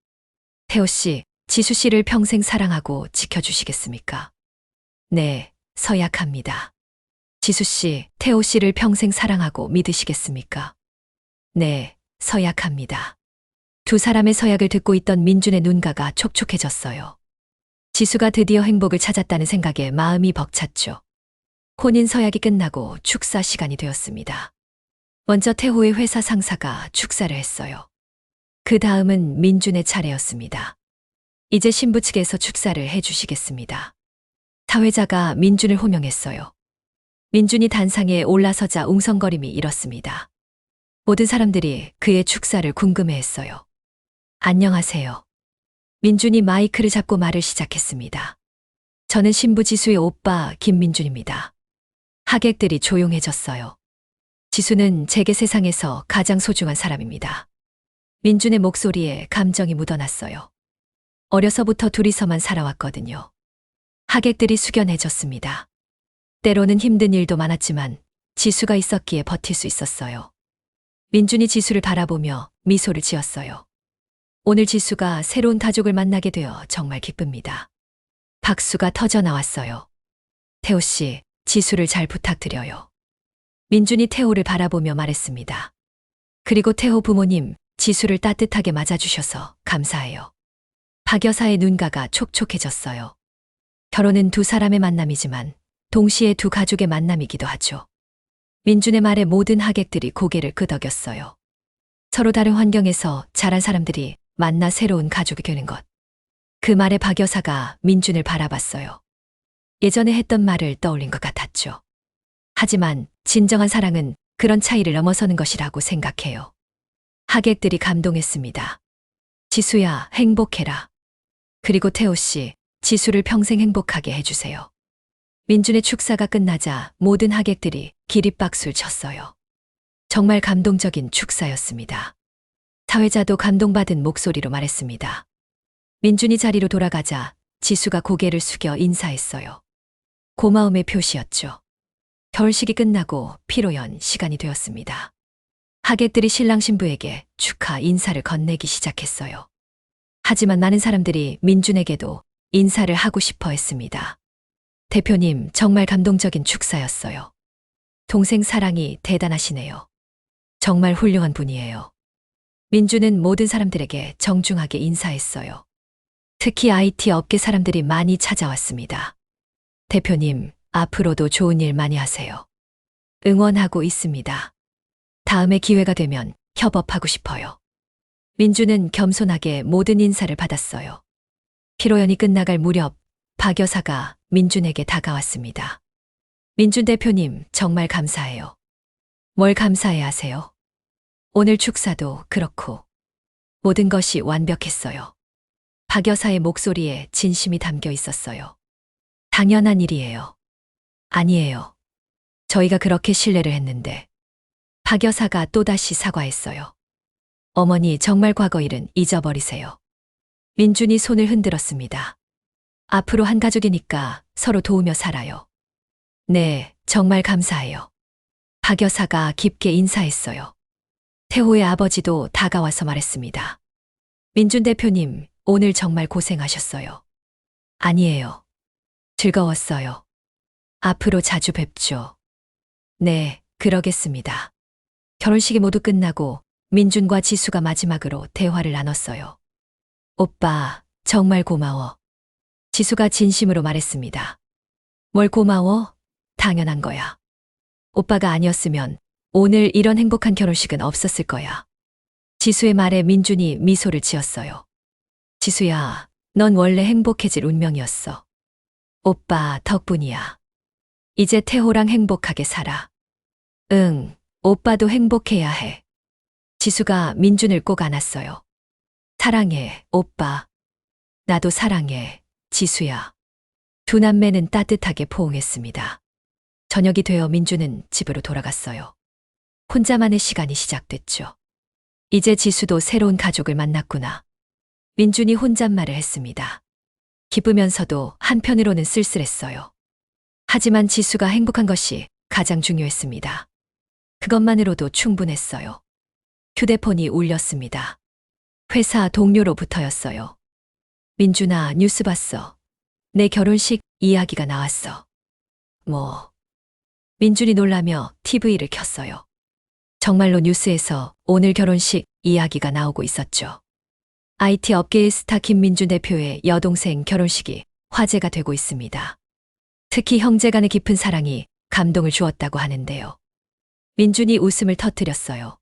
태호 씨, 지수 씨를 평생 사랑하고 지켜주시겠습니까? 네, 서약합니다. 지수 씨, 태호 씨를 평생 사랑하고 믿으시겠습니까? 네, 서약합니다. 두 사람의 서약을 듣고 있던 민준의 눈가가 촉촉해졌어요. 지수가 드디어 행복을 찾았다는 생각에 마음이 벅찼죠. 혼인 서약이 끝나고 축사 시간이 되었습니다. 먼저 태호의 회사 상사가 축사를 했어요. 그 다음은 민준의 차례였습니다. 이제 신부 측에서 축사를 해주시겠습니다. 사회자가 민준을 호명했어요. 민준이 단상에 올라서자 웅성거림이 일었습니다. 모든 사람들이 그의 축사를 궁금해했어요. 안녕하세요. 민준이 마이크를 잡고 말을 시작했습니다. 저는 신부 지수의 오빠 김민준입니다. 하객들이 조용해졌어요. 지수는 제게 세상에서 가장 소중한 사람입니다. 민준의 목소리에 감정이 묻어났어요. 어려서부터 둘이서만 살아왔거든요. 하객들이 숙연해졌습니다. 때로는 힘든 일도 많았지만 지수가 있었기에 버틸 수 있었어요. 민준이 지수를 바라보며 미소를 지었어요. 오늘 지수가 새로운 가족을 만나게 되어 정말 기쁩니다. 박수가 터져 나왔어요. 태호 씨, 지수를 잘 부탁드려요. 민준이 태호를 바라보며 말했습니다. 그리고 태호 부모님, 지수를 따뜻하게 맞아주셔서 감사해요. 박 여사의 눈가가 촉촉해졌어요. 결혼은 두 사람의 만남이지만 동시에 두 가족의 만남이기도 하죠. 민준의 말에 모든 하객들이 고개를 끄덕였어요. 서로 다른 환경에서 자란 사람들이 만나 새로운 가족이 되는 것. 그 말에 박 여사가 민준을 바라봤어요. 예전에 했던 말을 떠올린 것 같았죠. 하지만 진정한 사랑은 그런 차이를 넘어서는 것이라고 생각해요. 하객들이 감동했습니다. 지수야, 행복해라. 그리고 태호 씨, 지수를 평생 행복하게 해주세요. 민준의 축사가 끝나자 모든 하객들이 기립박수를 쳤어요. 정말 감동적인 축사였습니다. 사회자도 감동받은 목소리로 말했습니다. 민준이 자리로 돌아가자 지수가 고개를 숙여 인사했어요. 고마움의 표시였죠. 결혼식이 끝나고 피로연 시간이 되었습니다. 하객들이 신랑 신부에게 축하 인사를 건네기 시작했어요. 하지만 많은 사람들이 민준에게도 인사를 하고 싶어 했습니다. 대표님, 정말 감동적인 축사였어요. 동생 사랑이 대단하시네요. 정말 훌륭한 분이에요. 민준은 모든 사람들에게 정중하게 인사했어요. 특히 IT 업계 사람들이 많이 찾아왔습니다. 대표님, 앞으로도 좋은 일 많이 하세요. 응원하고 있습니다. 다음에 기회가 되면 협업하고 싶어요. 민준은 겸손하게 모든 인사를 받았어요. 피로연이 끝나갈 무렵 박 여사가 민준에게 다가왔습니다. 민준 대표님, 정말 감사해요. 뭘 감사해 하세요? 오늘 축사도 그렇고 모든 것이 완벽했어요. 박 여사의 목소리에 진심이 담겨 있었어요. 당연한 일이에요. 아니에요. 저희가 그렇게 신뢰를 했는데. 박 여사가 또다시 사과했어요. 어머니, 정말 과거 일은 잊어버리세요. 민준이 손을 흔들었습니다. 앞으로 한 가족이니까 서로 도우며 살아요. 네, 정말 감사해요. 박 여사가 깊게 인사했어요. 태호의 아버지도 다가와서 말했습니다. 민준 대표님, 오늘 정말 고생하셨어요. 아니에요. 즐거웠어요. 앞으로 자주 뵙죠. 네, 그러겠습니다. 결혼식이 모두 끝나고 민준과 지수가 마지막으로 대화를 나눴어요. 오빠, 정말 고마워. 지수가 진심으로 말했습니다. 뭘 고마워? 당연한 거야. 오빠가 아니었으면 오늘 이런 행복한 결혼식은 없었을 거야. 지수의 말에 민준이 미소를 지었어요. 지수야, 넌 원래 행복해질 운명이었어. 오빠 덕분이야. 이제 태호랑 행복하게 살아. 응, 오빠도 행복해야 해. 지수가 민준을 꼭 안았어요. 사랑해, 오빠. 나도 사랑해, 지수야. 두 남매는 따뜻하게 포옹했습니다. 저녁이 되어 민준은 집으로 돌아갔어요. 혼자만의 시간이 시작됐죠. 이제 지수도 새로운 가족을 만났구나. 민준이 혼잣말을 했습니다. 기쁘면서도 한편으로는 쓸쓸했어요. 하지만 지수가 행복한 것이 가장 중요했습니다. 그것만으로도 충분했어요. 휴대폰이 울렸습니다. 회사 동료로부터였어요. 민준아, 뉴스 봤어. 내 결혼식 이야기가 나왔어. 뭐? 민준이 놀라며 TV를 켰어요. 정말로 뉴스에서 오늘 결혼식 이야기가 나오고 있었죠. IT 업계의 스타 김민준 대표의 여동생 결혼식이 화제가 되고 있습니다. 특히 형제 간의 깊은 사랑이 감동을 주었다고 하는데요. 민준이 웃음을 터뜨렸어요.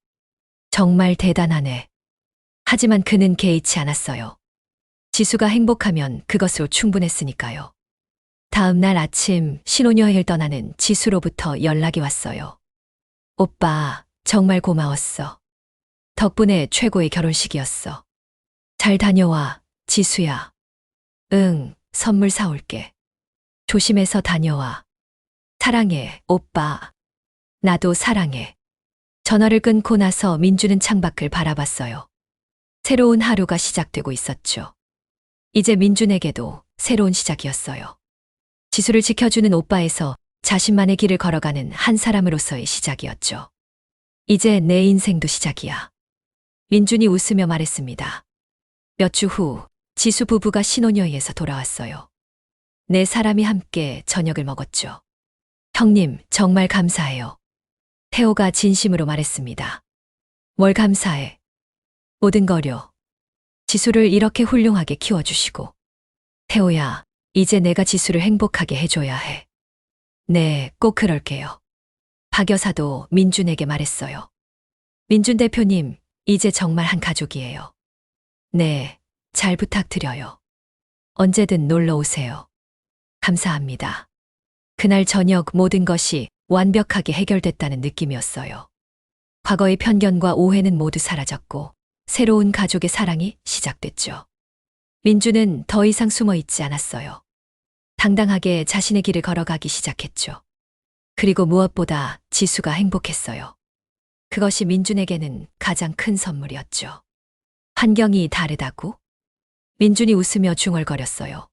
정말 대단하네. 하지만 그는 개의치 않았어요. 지수가 행복하면 그것으로 충분했으니까요. 다음 날 아침 신혼여행을 떠나는 지수로부터 연락이 왔어요. 오빠, 정말 고마웠어. 덕분에 최고의 결혼식이었어. 잘 다녀와, 지수야. 응, 선물 사올게. 조심해서 다녀와. 사랑해, 오빠. 나도 사랑해. 전화를 끊고 나서 민준은 창밖을 바라봤어요. 새로운 하루가 시작되고 있었죠. 이제 민준에게도 새로운 시작이었어요. 지수를 지켜주는 오빠에서 자신만의 길을 걸어가는 한 사람으로서의 시작이었죠. 이제 내 인생도 시작이야. 민준이 웃으며 말했습니다. 몇 주 후 지수 부부가 신혼여행에서 돌아왔어요. 네 사람이 함께 저녁을 먹었죠. 형님, 정말 감사해요. 태호가 진심으로 말했습니다. 뭘 감사해? 모든 거려. 지수를 이렇게 훌륭하게 키워주시고. 태호야, 이제 내가 지수를 행복하게 해줘야 해. 네, 꼭 그럴게요. 박 여사도 민준에게 말했어요. 민준 대표님, 이제 정말 한 가족이에요. 네, 잘 부탁드려요. 언제든 놀러 오세요. 감사합니다. 그날 저녁 모든 것이 완벽하게 해결됐다는 느낌이었어요. 과거의 편견과 오해는 모두 사라졌고 새로운 가족의 사랑이 시작됐죠. 민주는 더 이상 숨어 있지 않았어요. 당당하게 자신의 길을 걸어가기 시작했죠. 그리고 무엇보다 지수가 행복했어요. 그것이 민준에게는 가장 큰 선물이었죠. 환경이 다르다고? 민준이 웃으며 중얼거렸어요.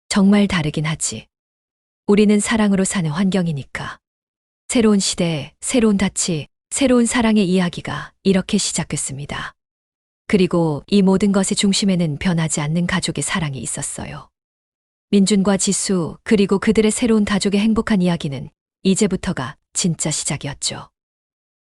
정말 다르긴 하지. 우리는 사랑으로 사는 환경이니까. 새로운 시대, 새로운 다치, 새로운 사랑의 이야기가 이렇게 시작됐습니다. 그리고 이 모든 것의 중심에는 변하지 않는 가족의 사랑이 있었어요. 민준과 지수, 그리고 그들의 새로운 가족의 행복한 이야기는 이제부터가 진짜 시작이었죠.